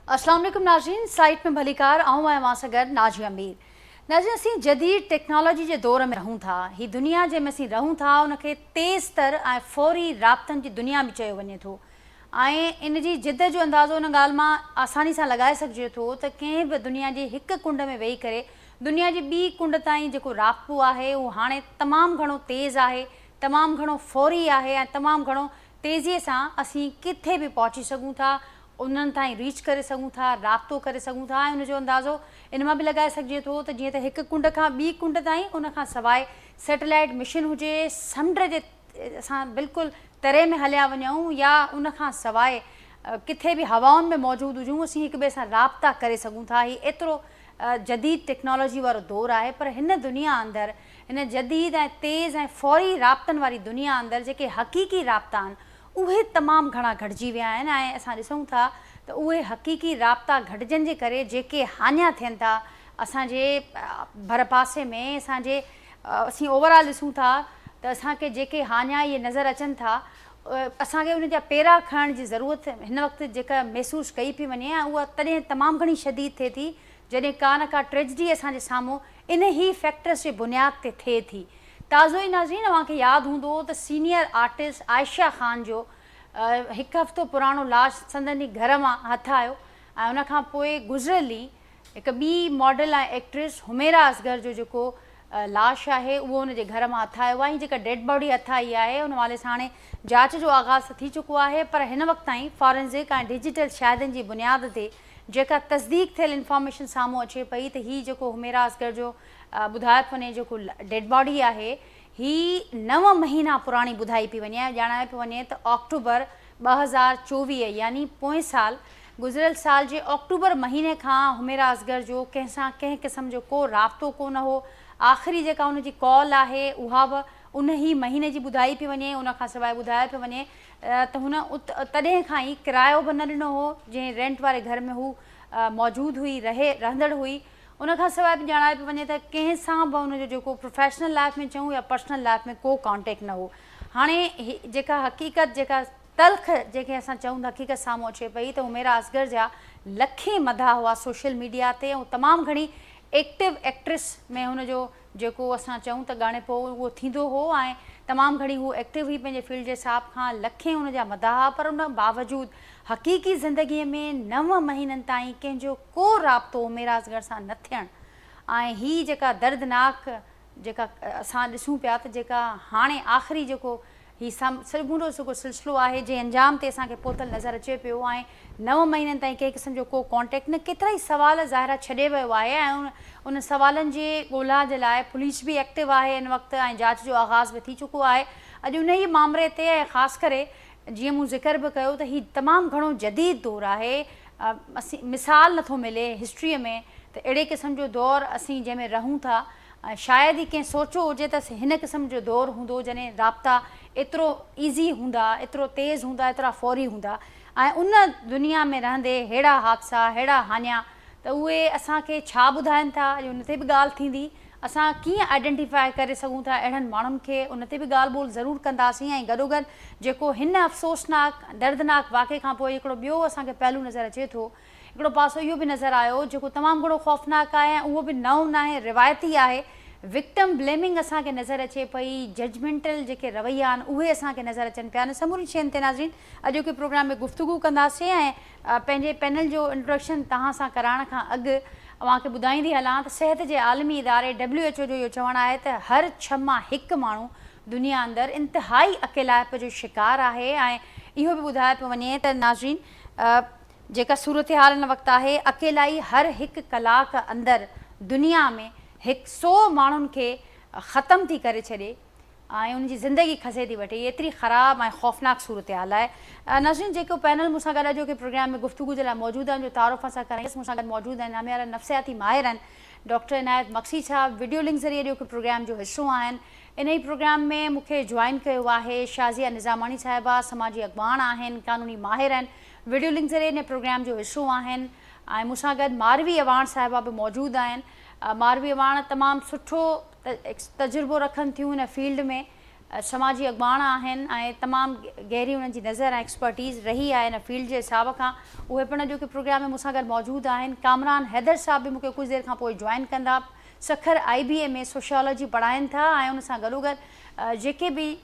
अस्सलाम वालेकुम नाज़रीन, साइट में भलीकार आऊँ मां सां गॾु नाज़ी अमीर। नाज़रीन, असीं जदीद टेक्नोलॉजी जे दौर में रहूं था। ही दुनिया जंहिंमें असीं रहूं था उनखे तेज़ तर ऐं फौरी राब्तनि जी दुनिया में चयो वञे थो। ऐं इन जी जिद जो अंदाज़ो उन ॻाल्हि मां आसानी सां लॻाए सघिजे थो त कंहिं बि दुनिया जी हिकु कुंड में वेही करे दुनिया जी ॿी कुंड ताईं जेको राब्तो आहे उहो हाणे तमामु घणो तेज़ आहे, तमामु घणो फौरी आहे ऐं तमामु घणो तेज़ीअ सां असीं किथे बि पहुची सघूं था, उन्हनि ताईं रीच करे सघूं था, राब्तो करे सघूं था। ऐं उनजो अंदाज़ो इन मां बि लॻाए सघिजे थो त जीअं त हिकु कुंड खां ॿी कुंड ताईं उन खां सवाइ सैटेलाइट मिशन हुजे, समुंड जे असां बिल्कुलु तरे में हलिया वञूं या उन खां सवाइ किथे बि हवाउनि में मौजूदु हुजूं, असीं हिक ॿिए सां राब्ता करे सघूं था। ही एतिरो जदीद टेक्नोलॉजी वारो दौरु आहे। पर हिन दुनिया अंदरि, हिन जदीद ऐं तेज़ ऐं फौरी राब्तनि वारी दुनिया अंदरि जेके हक़ीक़ी राब्ता आहिनि उहे तमामु घणा घटिजी विया आहिनि। ऐं असां ॾिसूं था त उहे हक़ीक़ी राब्ता घटिजण जे करे जेके हानिया थियनि था असांजे भर पासे में, असीं ओवरऑल ॾिसूं था त असांखे जेके हानिया इहे नज़र अचनि था, असांखे उन जा पेरा खणण जी ज़रूरत हिन वक़्तु जेका महसूसु कई पई वञे ऐं उहा तॾहिं तमामु घणी शदीद थिए थी जॾहिं का न का ट्रेजिडी असांजे साम्हूं इन ई फैक्टर्स जे बुनियाद ते थिए थी। ताज़ो ई नाज़रीन, तव्हांखे यादि हूंदो त सीनियर आर्टिस्ट आयशा ख़ान जो हिकु हफ़्तो पुराणो लाश संदनि घर मां हथु आयो ऐं उनखां पोइ गुज़िरियल ॾींहुं हिकु ॿी मॉडल ऐं एक्ट्रेस हुमेरा असगर जो जेको लाश आहे उहो उनजे घर मां हथु आयो आहे। जेका डेड बॉडी हथु आई आहे उन वाले सां हाणे जांच जो आगाज़ थी चुको आहे, पर हिन वक़्त ताईं फॉरेंसिक ऐं डिजिटल शाहिदनि जी बुनियाद ते जेका तस्दीक थियल इंफॉर्मेशन साम्हूं अचे पई त हीअ जेको हुमेरा असगर जो ॿुधाए पियो वञे जेको डेड बॉडी आहे ही 9 महीना पुराणी ॿुधाई पई वञे ऐं ॼाणाए पियो वञे त अक्टूबर 2024 यानी पोएं साल, गुज़िरियल साल जे अक्टूबर महीने खां हुमेरा असगर जो कंहिंसां कंहिं क़िस्म जो को राब्तो कोन हो। आख़िरी जेका हुनजी कॉल आहे उहा बि उन ई महीने जी ॿुधाई पई वञे। उन खां सवाइ ॿुधाए पियो वञे त हुन तॾहिं खां ई किरायो बि न ॾिनो हो जंहिं रेंट वारे घर में हू मौजूदु हुई, रहंदड़ हुई। उन खां सवाइ बि ॼाणाए पियो वञे त कंहिंसां बि हुनजो जेको प्रोफेशनल लाइफ में चऊं या पर्सनल लाइफ में को कॉन्टेक्ट न हो। हाणे जेका हक़ीक़त, जेका तल्ख़ जेके असां चऊं था हक़ीक़त साम्हूं अचे पई त हुमेरा असगर जा लखे मदा हुआ सोशल मीडिया ते ऐं तमामु घणी एक्टिव एक्ट्रेस में हुनजो जेको असां चऊं त ॻाणे पोइ उहो थींदो हो ऐं तमामु घणी हू एक्टिव हुई पंहिंजे फील्ड जे हिसाब खां, लखे हुनजा मदा हुआ। पर उन बावजूदु हक़ीक़ी ज़िंदगीअ में 9 महीननि ताईं कंहिंजो को राब्तो हुमेरा असगर सां न थियणु ऐं हीअ जेका दर्दनाक जेका असां ॾिसूं पिया त जेका हाणे आख़िरी जेको हीउ सॻूड़ो जेको सिलसिलो आहे जंहिं अंजाम ते असांखे पहुतल नज़र अचे पियो ऐं 9 महीननि ताईं कंहिं क़िस्म जो को कॉन्टेक्ट न, केतिरा ई सवाल ज़ाहिरा छॾे वियो आहे ऐं उन सवालनि जे ॻोल्हा जे लाइ पुलिस बि एक्टिव आहे हिन वक़्तु ऐं जांच जो आगाज़ बि थी चुको आहे। अॼु उन ई मामले ते ऐं ख़ासि करे जीअं मूं ज़िक्र बि कयो त हीउ तमामु घणो जदीद दौरु आहे। असीं मिसाल नथो मिले हिस्ट्रीअ में त अहिड़े क़िस्म जो दौरु असीं जंहिंमें रहूं था। शायदि ई कंहिं सोचियो हुजे त हिन क़िस्म जो दौरु हूंदो जॾहिं राब्ता एतिरो ईज़ी हूंदा, एतिरो तेज़ हूंदा, एतिरा फौरी हूंदा ऐं उन दुनिया में रहंदे अहिड़ा हादसा, अहिड़ा हानिया त उहे असांखे छा ॿुधाइनि था। अॼु उन ते बि ॻाल्हि थींदी, असां कीअं आइडेंटिफाए करे सघूं था अहिड़नि माण्हुनि खे, उन ते बि ॻाल्हि ॿोल ज़रूरु कंदासीं। ऐं गॾोगॾु जेको हिन अफ़सोसनाक दर्दनाक वाक़े खां पोइ हिकिड़ो ॿियो असांखे पहलू नज़र अचे थो, हिकिड़ो पासो इहो बि नज़र आयो जेको तमामु घणो ख़ौफ़नाक आहे ऐं उहो बि नओं न आहे, रिवायती आहे। विक्टम ब्लेमिंग असांखे नज़र अचे पई, जजमेंटल जेके रवैया आहिनि उहे असांखे नज़र अचनि पिया। न समूरी शयुनि ते नाज़रीन अॼोके प्रोग्राम में गुफ़्तगू कंदासीं ऐं पंहिंजे पैनल जो इंट्रोडक्शन तव्हां सां कराइण खां अॻु तव्हांखे ॿुधाईंदी हलां त सिहत जे आलमी इदारे WHO जो इहो चवणु आहे त हर 6 मां 1 माण्हू दुनिया अंदरि इंतिहाई अकेलाइप जो शिकार आहे। ऐं इहो बि ॿुधाए पियो वञे त नाज़रीन जेका सूरत हाल हिन वक़्तु आहे, अकेलाई हर 1 कलाक अंदरि दुनिया में 100 माण्हुनि खे ख़तमु थी करे छॾे ऐं उनजी ज़िंदगी खसे थी वठे। एतिरी ख़राबु ऐं ख़ौफ़नाक सूरत हाल आहे। नाज़रीन, जेको पैनल मूंसां गॾु अॼोके प्रोग्राम में गुफ़्तगू जे लाइ मौजूदु आहिनि, जो तारुफ़ सां कराईंदसि, मूंसां गॾु मौजूदु आहिनि नामियारा नफ़्सियाती माहिर आहिनि डॉक्टर इनायत मक्सी साहब, वीडियो लिंक ज़रिए अॼोके प्रोग्राम जो हिसो आहिनि। इन ई प्रोग्राम में मूंखे जॉइन कयो आहे शाज़िया निज़ामानी साहिबा, समाजी अॻवान आहिनि, कानूनी माहिर आहिनि, वीडियो लिंक ज़रिए इन प्रोग्राम जो हिसो आहिनि। ऐं मूंसां गॾु मारवी अवान साहिबा बि मौजूदु आहिनि। मारवी अवान तमामु सुठो तजुर्बो रखनि थियूं हिन फील्ड में समाजी अॻवान आहिनि ऐं तमामु गहरी उन्हनि जी नज़र ऐं एक्सपर्टीज़ रही आहे हिन फील्ड जे हिसाब खां। उहे पिण जेके प्रोग्राम में मूंसां गॾु मौजूदु आहिनि। कामरान हैदर साहब बि मूंखे कुझु देरि खां पोइ जॉइन कंदा। सखर IBA में सोशियोलॉजी पढ़ाइनि था ऐं उन सां गॾोगॾु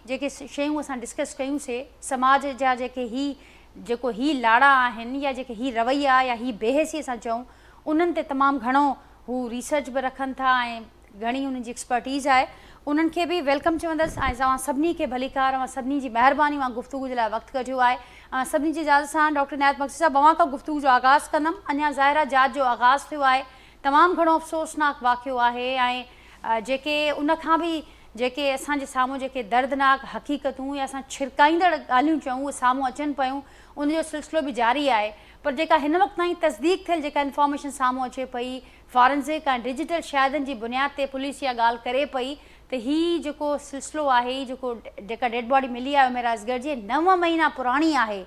जेके शयूं असां डिस्कस कयूंसीं समाज जा जेको ही लाड़ा आहिनि या जेके ही रवैया या ही बेहसी असां चऊं उन्हनि ते तमामु घणो हू रिसर्च बि रखनि था ऐं घणी उन्हनि जी एक्सपर्टीज़ आहे। उन्हनि खे बि वेलकम चवंदसि ऐं तव्हां सभिनी खे भलीकार ऐं सभिनी जी महिरबानी मां गुफ़्तगू जे लाइ वक़्तु कढियो आहे। सभिनी जी इजाज़त सां डॉक्टर इनायत मक्सी साहब अवां खां गुफ़्तगू जो आगाज़ कंदमि। अञा ज़ाहिरा जात जो आगाज़ थियो आहे। तमामु घणो अफ़सोसनाक वाक़ियो आहे ऐं जेके उन खां बि जेके असांजे साम्हूं जेके दर्दनाक हक़ीक़तूं या असां छिरकाईंदड़ ॻाल्हियूं चऊं उहे साम्हूं अचनि पियूं उनजो सिलसिलो बि जारी आहे। पर जेका हिन वक़्तु ताईं तस्दीक थियल जेका इंफॉर्मेशन साम्हूं अचे पई फॉरेंसिक ऐं डिजिटल शायदनि जी बुनियाद ते पुलिस इहा ॻाल्हि करे पई त हीउ जेको सिलसिलो आहे जेका डेड बॉडी मिली आहे उमेर असगर जी 9 महीना पुराणी आहे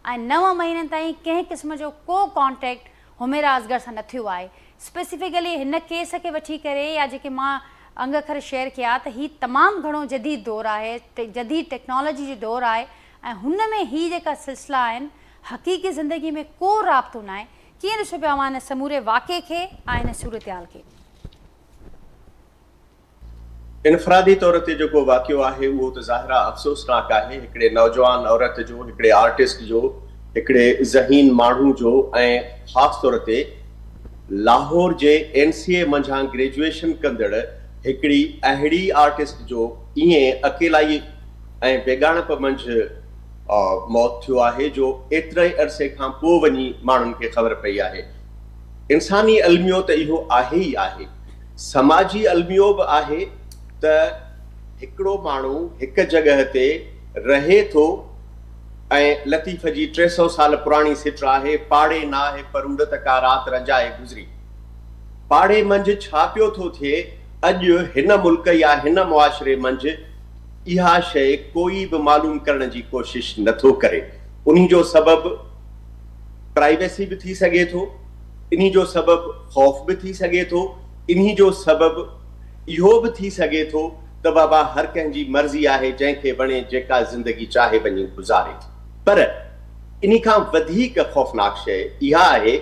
ऐं 9 महीननि ताईं कंहिं क़िस्म जो को कॉन्टेक्ट हुमेरा असगर सां न थियो आहे। स्पेसिफिकली हिन केस खे वठी करे या जेके मां अंग अखर शेयर कया त हीउ तमामु घणो जदीद दौरु आहे, जदीद टेक्नोलॉजी जो दौरु आहे ऐं हुन में हीअ जेका सिलसिला आहिनि हक़ीक़ी ज़िंदगी में को राब्तो न आहे। कीअं ॾिसो पिया मां हिन समूरे वाक़े खे ऐं हिन सूरतहाल खे? इनफरादी तौर ते जेको वाक़ियो आहे उहो त ज़ाहिरा अफ़सोसनाक आहे। हिकिड़े नौजवान औरत जो, हिकिड़े आर्टिस्ट जो, हिकिड़े ज़हीन माण्हू जो ऐं ख़ासि तौर ते लाहौर जे NCA मंझां ग्रेजुएशन कंदड़ हिकिड़ी अहिड़ी आर्टिस्ट जो ईअं अकेलाई ऐं बेगाणप मंझि मौत थियो आहे जो एतिरे अरसे खां पोइ वञी माण्हुनि खे ख़बर पई आहे। इंसानी अलमियो त इहो आहे ई आहे। समाजी अलमियो बि आहे त हिकिड़ो माण्हू हिकु जॻह ते रहे थो ऐं लतीफ़ जी 300 साल पुराणी सिट आहे, पाड़े न आहे पर उड़त का रात रंजाए गुज़री। पाड़े मंझि छा पियो थो थिए अॼु हिन मुल्क या हिन मुआशिरे मंझि इहा शइ कोई बि मालूम करण जी कोशिश नथो करे। उन्ही जो सबबु प्राइवेसी बि थी सघे थो, इन्ही जो सबबु ख़ौफ़ बि थी सघे थो, इन्ही जो सबबु इहो बि थी सघे थो त बाबा हर कंहिंजी मर्ज़ी आहे, जंहिंखे वणे जेका ज़िंदगी चाहे वञी गुज़ारे। पर इन खां वधीक ख़ौफ़नाक शइ इहा आहे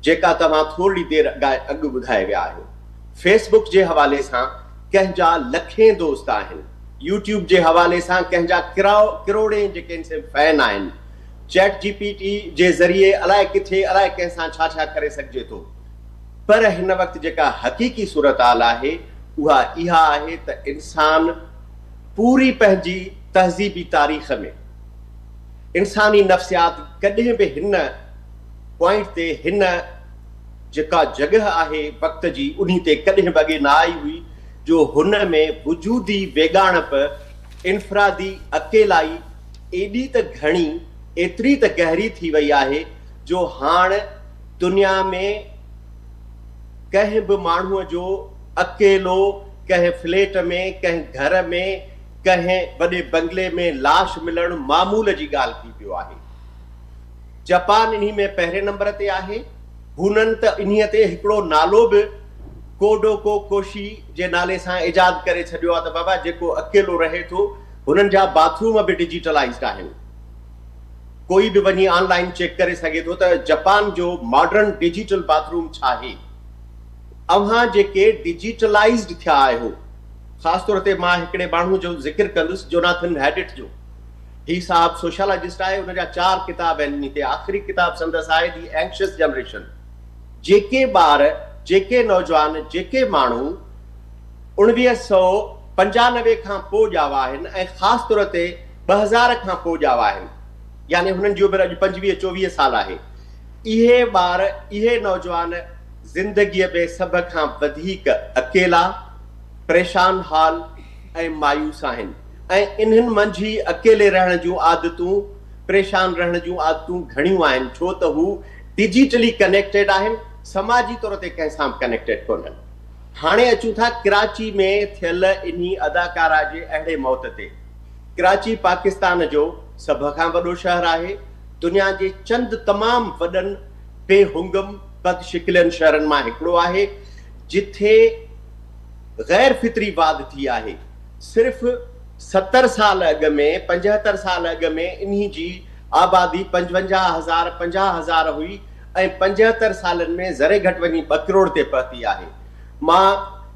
जेका तव्हां थोरी देरि अॻु ॿुधाए विया आहियो। फेसबुक जे हवाले सां कंहिंजा लखें दोस्त आहिनि, यूट्यूब जे हवाले सां कंहिंजा किरोड़े जेके फैन आहिनि, चैट GPT जे ज़रिए अलाए किथे अलाए कंहिंसां छा छा करे सघिजे थो। पर हिन वक़्तु जेका हक़ीक़ी सूरतहाल आहे उहा इहा आहे त इंसान पूरी पंहिंजी तहज़ीबी तारीख़ में इंसानी नफ़्सियात कॾहिं बि हिन पॉइंट ते, हिन जेका जॻह आहे वक़्त जी, उन्ही ते कॾहिं बि अॻे न आई हुई जो हुन में वजूदी वेगाणप, इनफरादी अकेलाई एॾी त घणी, एतिरी त गहरी थी वई आहे जो हाणे दुनिया में कंहिं बि माण्हूअ जो अकेलो कंहिं फ्लैट में, कंहिं घर में, कंहिं वॾे बंगले में लाश मिलणु मामूल जी ॻाल्हि थी पियो आहे। जापान इन्ही में पहिरें नंबर ते आहे। हुननि त इन्हीअ ते हिकिड़ो नालो बि कोडोको कोशी जे नाले सां इजाद करे छॾियो आहे त बाबा जेको अकेलो रहे थो हुननि जा बाथरूम बि डिजिटलाइज़्ड आहिनि। कोई बि वञी ऑनलाइन चेक करे सघे थो त जापान जो मॉडर्न डिजिटल बाथरूम छा आहे। अव्हां जेके डिजिटलाइज़्ड थिया आहियो, ख़ासि तौर ते मां हिकिड़े माण्हू जो ज़िक्र कंदुसि, जोनाथन हैडिट जो। ही साहब सोशोलॉजिस्ट आहे, हुनजा 4 किताब आहिनि। ते आख़िरी किताब संदसि आहे दी एंग्शियस जनरेशन। जेके ॿार, जेके नौजवान, जेके माण्हू 1995 खां पोइ ॼावा आहिनि ऐं ख़ासि तौर ते 2000 खां पोइ ॼावा आहिनि, यानी हुननि जो उमिरि अॼु 25-24 साल आहे। इहे ॿार, इहे नौजवान ज़िंदगीअ में सभ खां वधीक अकेला, परेशान हाल ऐं मायूस आहिनि। ऐं इन्हनि मंझि अकेले रहण जूं आदतूं, परेशान रहण जूं आदतूं घणियूं आहिनि, छो त हू डिजिटली कनेक्टेड आहिनि, समाजी तौर ते कंहिंसां कनेक्टेड कोन्हनि। हाणे अचूं था कराची में थियल इन्ही अदाकारा जे अहिड़े मौत ते। कराची पाकिस्तान जो सभ खां वॾो शहर आहे, दुनिया जे चंद तमामु वॾनि बेहुंगम बदशिकिलनि शहरनि मां हिकिड़ो आहे, जिथे गैर फितरी वाद थी आहे। सिर्फ़ 70 साल अॻु में 75 साल अॻु में इन्ही जी आबादी 55,000 50,000 हुई ऐं 75 सालनि में ज़रे घटि वञी 2 करोड़ ते पहुती आहे। मां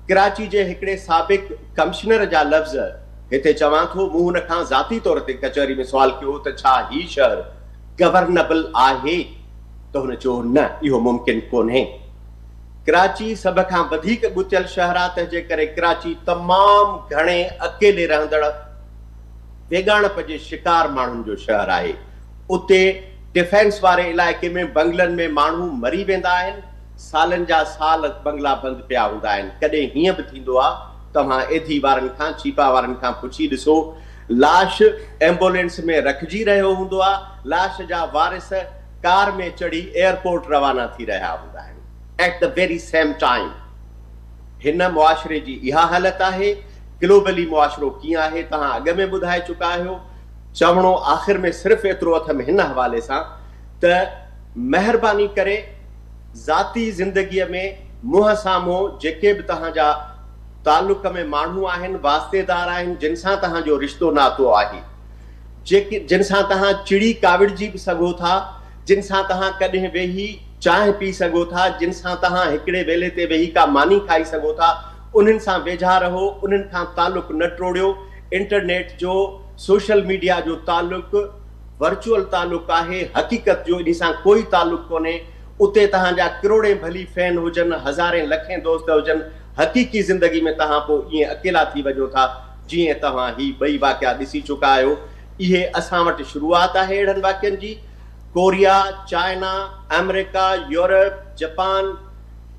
कराची जे हिकिड़े साबिक़ कमिश्नर जा लफ़्ज़ हिते चवां थो, मूं हुन खां ज़ाती तौर ते कचहरी में सुवाल कयो त छा ही शहर गवर्नेबल आहे, त हुन चयो न, इहो मुमकिन कोन्हे। कराची सभ खां वधीक ॻुथियल शहर आहे, तंहिंजे करे कराची तमामु घणे अकेले रहंदड़ वेगाणप जे शिकार माण्हुनि जो शहर आहे। उते डिफेंस वारे इलाइक़े में बंगलनि में माण्हू मरी वेंदा आहिनि, सालनि जा साल बंगला बंदि पिया हूंदा आहिनि। कॾहिं हीअं बि थींदो आहे, तव्हां एधी वारनि खां चीपा वारनि खां पुछी ॾिसो, लाश एम्बुलेंस में रखिजी रहियो हूंदो आहे, लाश जा वारिस कार में चढ़ी एयरपोर्ट रवाना थी रहिया हूंदा आहिनि। At the very same time हिन मुआशरे जी इहा हालत आहे। ग्लोबली मुआशरो कीअं आहे तव्हां अॻ में ॿुधाए चुका आहियो। चवणो आख़िर में सिर्फ़ु एतिरो अथमि हिन हवाले सां त महिरबानी करे ज़ाती ज़िंदगीअ में मुंहं साम्हूं जेके बि तव्हांजा तालुक में माण्हू आहिनि, वास्तेदार आहिनि, जिन सां तव्हांजो रिश्तो नातो आहे, जिन सां तव्हां चिड़ी काविड़जी बि सघो था, जिन सां तव्हां कॾहिं वेही चांहि पी सघो था, जिन सां तव्हां हिकिड़े वेले ते वेही का मानी खाई सघो था, उन्हनि सां वेझा रहो, उन्हनि खां तालुक न टोड़ियो। इंटरनेट जो, सोशल मीडिया जो तालुक वर्चुअल तालुक आहे, हक़ीक़त जो इन सां कोई तालुक कोन्हे। उते तव्हांजा करोड़े भली फैन हुजनि, हज़ारे लखें दोस्त हुजनि, हक़ीक़ी ज़िंदगी में तव्हां पोइ ईअं अकेला थी वञो था जीअं तव्हां ही ॿई वाक़िया ॾिसी चुका आहियो। इहे असां वटि शुरूआत आहे अहिड़नि वाक़ियनि जी। Korea, China, America, Europe, Japan,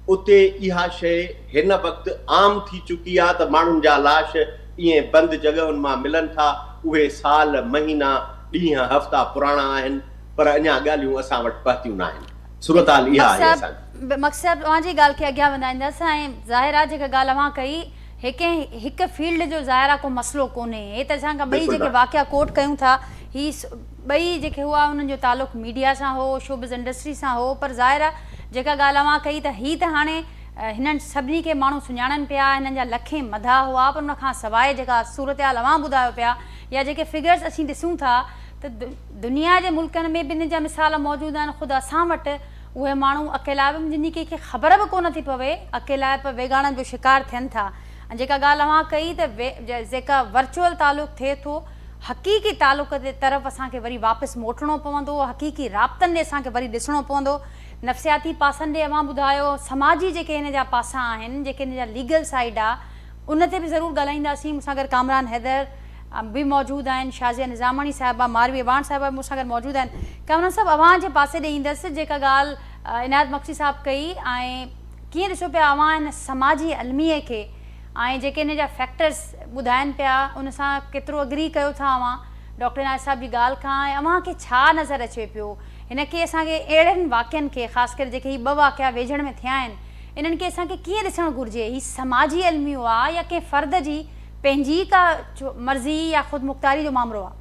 उते इहा शइ हिन वक़्तु आम थी चुकी आहे त माण्हुनि जा लाश ईअं बंदि जॻहुनि मां मिलनि था। उहे साल, महीना, ॾींहं, हफ़्ता पुराणा आहिनि, पर अञा ॻाल्हियूं असां वटि पहुतियूं न आहिनि। सूरताल इहा आहे असांजी। मक़सदु तव्हांजी ॻाल्हि खे अॻियां वधाईंदसि ऐं ज़ाहिर आहे जेका ॻाल्हि अव्हां कई, हिकु फील्ड जो ज़ाहिर आहे को मसइलो कोन्हे। हे त असां ॿई जेके वाक़िया कोट कयूं था, ही ॿई जेके हुआ उन्हनि जो तालुक़ु मीडिया सां हो, शोबिज़ इंडस्ट्री सां हो, पर ज़ाहिर आहे जेका ॻाल्हि अव्हां कई त ही त हाणे हिननि सभिनी खे माण्हू सुञाणनि पिया, हिननि जा लखें मधा हुआ, पर उन खां सवाइ जेका सूरत हाल अव्हां ॿुधायो पिया या जेके फिगर्स असीं ॾिसूं था त दुनिया जे मुल्कनि में बि इन जा मिसाल मौजूदु आहिनि। ख़ुदि असां वटि उहे माण्हू अकेला बि जिन खे ख़बर बि कोन थी पवे, अकेला बि वेगाणनि जो शिकार थियनि था। ऐं जेका ॻाल्हि अव्हां कई त जेका वर्चुअल तालुक़ु थिए थो, हक़ीक़ी तालुक़ जे तरफ़ असांखे वरी वापसि मोटणो पवंदो, हक़ीक़ी राब्तनि ॾे असांखे वरी ॾिसणो पवंदो। नफ़्सियाती पासनि ॾे अव्हां ॿुधायो, समाजी जेके हिन जा पासा आहिनि, जेके हिन जा लीगल साइड आहे, उन ते बि ज़रूरु ॻाल्हाईंदासीं। मूंसां गॾु कामरान हैदर भी मौजूदु आहिनि, शाज़िया निज़ामणी साहिबा, मारवी अवान साहिबा मूंसां गॾु मौजूदु आहिनि। कामरान साहिबु, अव्हां जे पासे ॾे ईंदसि। जेका ॻाल्हि इनायत मक्सी साहिबु कई, ऐं कीअं ॾिसो पिया अव्हां हिन समाजी अलमीअ खे ऐं जेके हिन जा फैक्टर्स ॿुधाइनि पिया, उन सां केतिरो अग्री कयो था अव्हां डॉक्टर इनायत साहिब जी ॻाल्हि खां, ऐं अव्हांखे छा नज़र अचे पियो हिन खे असांखे अहिड़नि वाक़ियनि खे, ख़ासि करे जेके हीअ ॿ वाक़िया वेझण में थिया आहिनि, इन्हनि खे असांखे कीअं ॾिसणु घुरिजे? हीअ समाजी अलमियो आहे या कंहिं फ़र्द जी पंहिंजी का मर्ज़ी या ख़ुदि मुख़्तारी जो मामिलो आहे?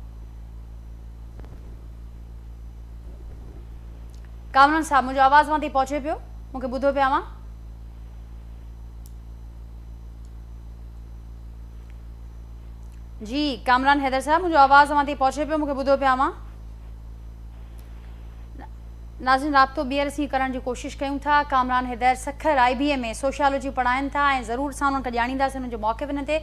कामरान साहिबु, मुंहिंजो आवाज़ वहां ताईं पहुचे पियो? मूंखे ॿुधो पिया अव्हां? जी कामरान हैदर साहब, मुझे आवाज़ अव्हां ताईं पहुचे पियो? मूंखे ॿुधो पिया अव्हां? नाज़रीन, राब्तो ॿीहर असीं करण जी कोशिशि कयूं था। कामरान हैदर सखर IBA में सोशियोलॉजी पढ़ाइनि था ऐं ज़रूरु असां उन्हनि खे ॼाणींदासीं उन्हनि जो मौक़िफ़ हिन ते।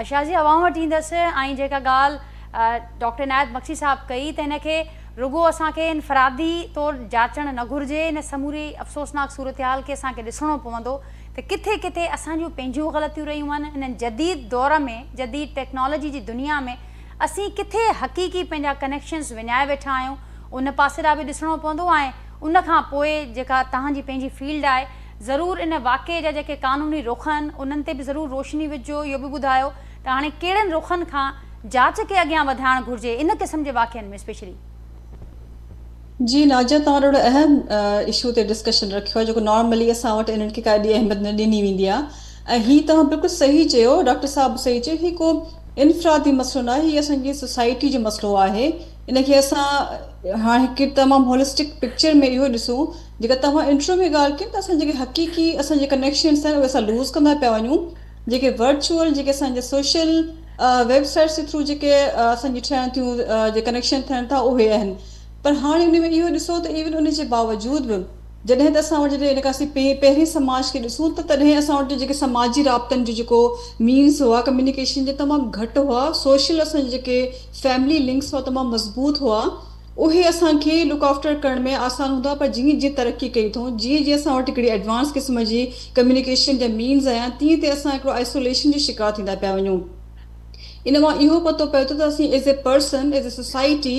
शाज़ी, अव्हां वटि ईंदसि ऐं जेका ॻाल्हि डॉक्टर इनायत मक्सी साहिबु कई, त हिन खे रुगो असांखे इनफ़रादी तौरु जाचणु न घुरिजे। हिन समूरी अफ़सोसनाक सूरत हाल खे असांखे ॾिसणो पवंदो त किथे किथे असांजूं पंहिंजियूं ग़लतियूं रहियूं आहिनि। हिननि जदीद दौर में, जदीद टेक्नोलॉजी जी दुनिया में असीं किथे हक़ीक़ी पंहिंजा कनेक्शन्स विञाए वेठा आहियूं, उन पासे ॾांहुं बि ॾिसणो पवंदो। ऐं उन खां पोइ जेका तव्हांजी पंहिंजी फील्ड आहे, ज़रूरु इन वाक़े जा जेके क़ानूनी रुख़ आहिनि उन्हनि ते बि ज़रूरु रोशनी विझो। इहो बि ॿुधायो त हाणे कहिड़नि रुख़नि खां जांच खे अॻियां वधाइणु घुरिजे इन क़िस्म जे वाक़िअनि में स्पेशली? जी नाजा, तव्हां ॾाढो अहम इशू ते डिस्कशन रखियो आहे, जेको नॉर्मली असां वटि इन्हनि खे का एॾी अहमियत न ॾिनी वेंदी आहे। ऐं हीअ तव्हां बिल्कुलु सही चयो, डॉक्टर साहिबु सही चयो, हीअ को इनफ़रादी मसइलो न आहे, हीअ असांजी सोसाइटी जो मसइलो आहे। इनखे असां हाणे हिकु तमामु होलिस्टिक पिक्चर में इहो ॾिसूं, जेका तव्हां इंट्रो में ॻाल्हि कयो त असां जेके हक़ीक़ी असांजे कनेक्शन्स आहिनि उहे असां लूज़ कंदा पिया वञूं। जेके वर्चुअल, जेके असांजा सोशल वेबसाइट्स जे थ्रू जेके असांजी ठहनि थियूं जे कनेक्शन थियनि था उहे आहिनि, पर हाणे उन में इहो ॾिसो त इवन उन जे बावजूद बि जॾहिं त असां वटि जॾहिं हिनखां पहिरीं समाज खे ॾिसूं त तॾहिं असां वटि जेके समाजी राब्तनि जो जेको मीन्स हुआ कम्युनिकेशन जे तमामु घटि हुआ, सोशल असांजे जेके फैमिली लिंक्स हुआ तमामु मज़बूत हुआ, उहे असांखे लुक आफ्टर करण में आसान हूंदा। पर जीअं जीअं तरक़ी कई अथऊं, जीअं जीअं असां वटि हिकिड़ी एडवांस क़िस्म जी कम्युनिकेशन जा मीन्स आया, तीअं तीअं असां हिकिड़ो आइसोलेशन जो शिकार थींदा पिया वञूं। इन मां इहो पतो पए थो त असीं as a person, as a society,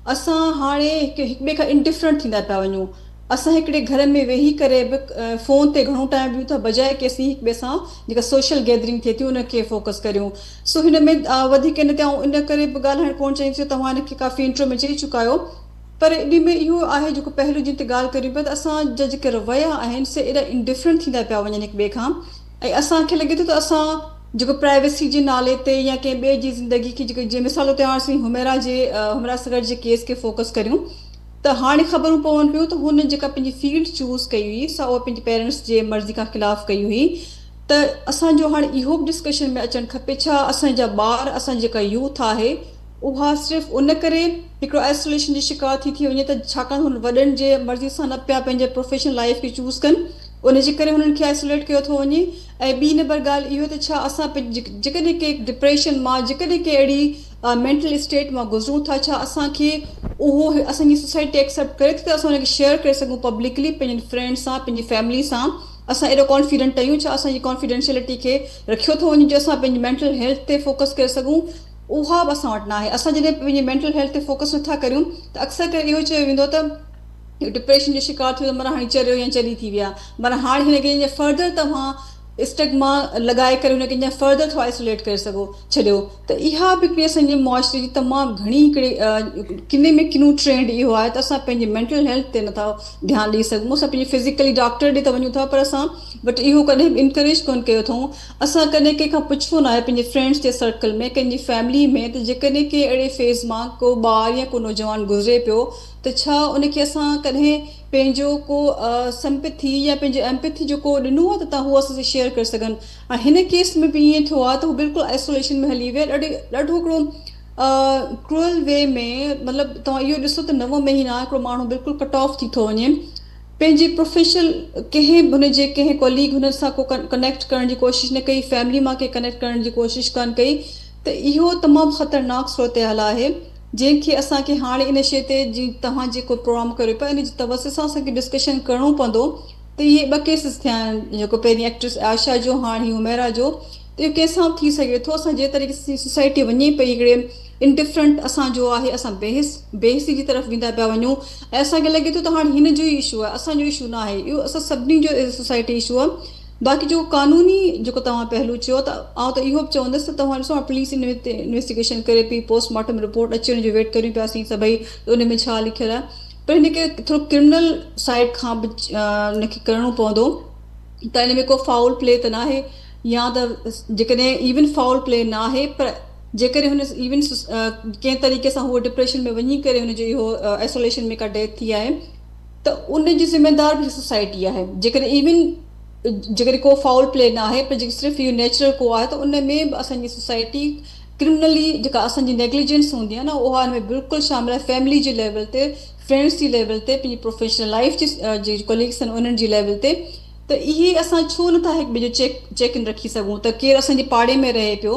असां हाणे हिक ॿिए खां इंडिफरेंट थींदा पिया वञूं। असां हिकिड़े घर में वेही करे बि फ़ोन ते घणो टाइम ॾियूं था, बजाए की असीं हिक ॿिए सां जेका सोशल गैदरिंग थिए थी उनखे फोकस करियूं। सो हिन में वधीक इन ते इन करे बि ॻाल्हाइणु कोन चाहींदी, तव्हां हिनखे काफ़ी इंट्रो में चई चुका आहियो। पर इन में इहो आहे जेको पहिरियों जिते ॻाल्हि करियूं पिया त असांजा जेके रवैया आहिनि से एॾा इंडिफरेंट थींदा पिया वञनि हिक ॿिए खां, ऐं असांखे लॻे थो त असां जेको प्राइवेसी जे नाले ते या कंहिं ॿिए जी ज़िंदगी खे जेके जीअं मिसाल तौरु असीं हुमैरा सगर जे केस खे फोकस करियूं त हाणे ख़बरूं पवनि पियूं त हुन जेका पंहिंजी फील्ड चूज़ कई हुई सा उहा पंहिंजे पेरेंट्स जे मर्ज़ी खां ख़िलाफ़ु कई हुई। त असांजो हाणे इहो बि डिस्कशन में अचणु खपे, छा असांजा ॿार, असांजी जेका यूथ आहे उहा सिर्फ़ु उन करे हिकिड़ो आइसोलेशन जी शिकार थी वञे त छाकाणि हुन वॾनि जे मर्ज़ी सां न पिया पंहिंजे प्रोफेशनल लाइफ खे चूज़ कनि, उनजे करे हुननि खे आइसोलेट कयो थो वञे। ऐं ॿी नंबर ॻाल्हि इहो त छा असां जेकॾहिं के डिप्रेशन मां, जेकॾहिं के अहिड़ी मेंटल स्टेट मां गुज़रूं था, छा असांखे उहो असांजी सोसाइटी एक्सेप्ट करे थी त असां हुनखे शेयर करे सघूं पब्लिकली पंहिंजे फ्रेंड्स सां, पंहिंजी फैमिली सां, असां एॾो कॉन्फिडेंट आहियूं, छा असांजी कॉन्फिडेंशियलिटी खे रखियो थो वञे जो असां पंहिंजी मेंटल हेल्थ ते फोकस करे सघूं, उहा बि असां वटि न आहे। असां जॾहिं पंहिंजी मेंटल हेल्थ ते फोकस नथा करियूं त अक्सर करे इहो चयो वेंदो त डिप्रेशन जो शिकार थियो त माना हाणे चरियो या चरी थी विया, माना हाणे हिनखे अञा फर्दर तव्हां स्टिग्मा लॻाए करे हुनखे अञा फर्दर थो आइसोलेट करे सघो छॾियो। त इहा बि हिकिड़ी असांजे मुआशरे जी तमामु घणी हिकिड़ी किने में किनो ट्रेंड इहो आहे त असां पंहिंजी मेंटल हेल्थ ते नथा ध्यानु ॾेई सघूं। असां पंहिंजी फिज़िकली डॉक्टर ॾे त वञूं था, पर असां बट इहो कॾहिं बि इनकरेज कोन कयो अथऊं। असां कॾहिं कंहिंखां पुछियो न आहे पंहिंजे फ्रेंड्स जे सर्कल में, कंहिंजी फैमिली में, त जेकॾहिं के अहिड़े फेज़ मां को ॿार या को नौजवान गुज़रे पियो त छा उनखे असां कॾहिं पंहिंजो को सिंपैथी या पंहिंजो एम्पैथी जेको ॾिनो आहे त तव्हां उहो असांखे शेयर करे सघनि। ऐं हिन केस में बि ईअं थियो आहे त हू बिल्कुलु आइसोलेशन में हली विया, ॾाढो हिकिड़ो क्रूअल वे में। मतिलबु तव्हां इहो ॾिसो त 9 महीना हिकिड़ो माण्हू बिल्कुलु कट ऑफ थी थो वञे, पंहिंजी प्रोफेशनल कंहिं कॉलीग हुन सां को कनेक्ट करण जी कोशिशि न कई, फैमिली मां कंहिं कनेक्ट करण जी कोशिशि कोन कई। त इहो तमामु ख़तरनाक सूरत हाल आहे जंहिंखे असांखे हाणे इन शइ ते जीअं तव्हां जेको प्रोग्राम करियो पिया इन जी तवस सां असांखे डिस्कशन करिणो पवंदो। त इहे 2 केसिस थिया आहिनि, जेको पहिरीं एक्ट्रेस आयशा जो, हाणे हुमैरा जो। त इहो कंहिंसां बि थी सघे थो। असां जे तरीक़े सां सोसाइटी वञे पई हिकिड़े इंडिफरेंट असांजो आहे, असां बेहिसी जी तरफ़ वेंदा पिया वञूं, ऐं असांखे लॻे थो त हाणे हिन जो ई इशू आहे, असांजो इशू न आहे, इहो असां सभिनी जो एज़ सोसाइटी इशू आहे। बाक़ी जो कानूनी जेको तव्हां पहलू चयो त आउं त इहो बि चवंदसि त तव्हां ॾिसो पुलिस इन्वेस्टिगेशन करे पई, पोस्टमार्टम रिपोर्ट अचण जो वेट करियूं पियासीं सभई उन में छा लिखियलु आहे, पर हिनखे थोरो क्रिमिनल साइड खां बि हिनखे करिणो पवंदो त इन में को फाउल प्ले त न आहे, या त जेकॾहिं इवन फाउल प्ले न आहे पर जेकॾहिं हुन इवन कंहिं तरीक़े सां उहो डिप्रेशन में वञी करे हुनजो इहो आइसोलेशन में का डेथ थी आहे त उनजी ज़िम्मेदार बि सोसाइटी आहे। जेकॾहिं को फाउल प्ले न आहे पर सिर्फ़ु इहो नेचुरल को आहे त उन में बि असांजी सोसाइटी क्रिमिनली जेका असांजी नेग्लिजेंस हूंदी आहे न उहा हिन में बिल्कुलु शामिल आहे। फैमिली जे लेवल ते, फ्रेंड्स जी लेवल ते, पंहिंजी प्रोफेशनल लाइफ जी कोलीग्स आहिनि उन्हनि जी लेवल ते। त इहे असां छो नथा हिकु ॿिए जो चेक इन रखी सघूं त केरु असांजे पाड़े में रहे पियो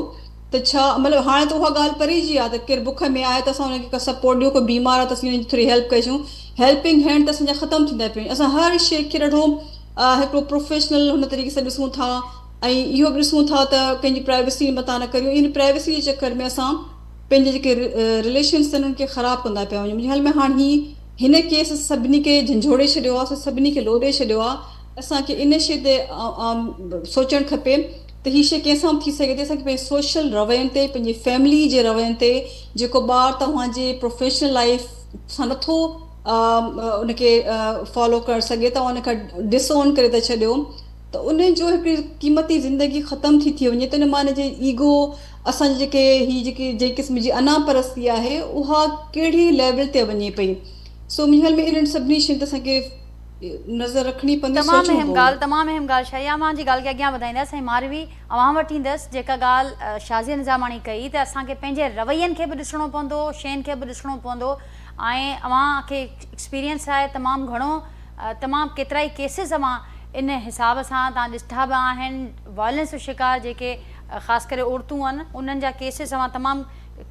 त छा मतिलबु हाणे त उहा ॻाल्हि परे जी आहे त केरु बुख में आहे त असां हुनखे सपोर्ट ॾियूं, कोई बीमार आहे त असीं हुनजी थोरी हेल्प कयूं। हेल्पिंग हैंड त असांजा ख़तमु थींदा पिया। असां हर शइ खे ॾाढो हिकिड़ो प्रोफेशनल हुन तरीक़े सां ॾिसूं था, ऐं इहो बि ॾिसूं था त कंहिंजी प्राइवेसी मता न करियूं। इन प्राइवेसी जे चकर में असां पंहिंजे जेके रिलेशन्स आहिनि उनखे ख़राबु कंदा पिया वञूं। मुंहिंजे ख़्याल में हाणे हिन केस सभिनी खे झंझोड़े छॾियो आहे, सभिनी खे लोॾे छॾियो आहे। असांखे इन शइ ते सोचणु खपे त हीअ शइ कंहिंसां बि थी सघे थी। असांखे पंहिंजे सोशल रवैयनि ते, पंहिंजी फैमिली जे रवैयनि ते, जेको ॿारु तव्हांजे प्रोफेशनल लाइफ सां नथो उनखे फॉलो करे सघे, तव्हां उनखां डिसओन करे था छॾियो त उनजो हिकिड़ी क़ीमती ज़िंदगी ख़तमु थी वञे। त इन माने जे ईगो असांजे जेके क़िस्म जी अनापरस्ती आहे उहा कहिड़ी लेवल ते वञे पई। सो मुंहिंजे ख़्याल में इन्हनि सभिनी शयुनि ते असांखे नज़र रखणी पवंदी, तमामु सोचणो अहम पवंदो। ॻाल्हि, तमामु अहम ॻाल्हि शया मां जी ॻाल्हि खे अॻियां वधाईंदसि ऐं मारवी अवां वटि ईंदसि। जेका ॻाल्हि शाज़िया निज़ामाणी कई त असांखे पंहिंजे रवैयनि खे बि ॾिसणो पवंदो, शयुनि खे बि ॾिसणो पवंदो ऐं अव्हांखे एक्सपीरियंस आहे तमामु घणो, तमामु केतिरा ई केसिस अवां इन हिसाब सां तव्हां ॾिठा बि आहिनि। वायलेंस जो शिकार जेके ख़ासि करे औरतूं आहिनि उन्हनि जा केसिस अवां तमामु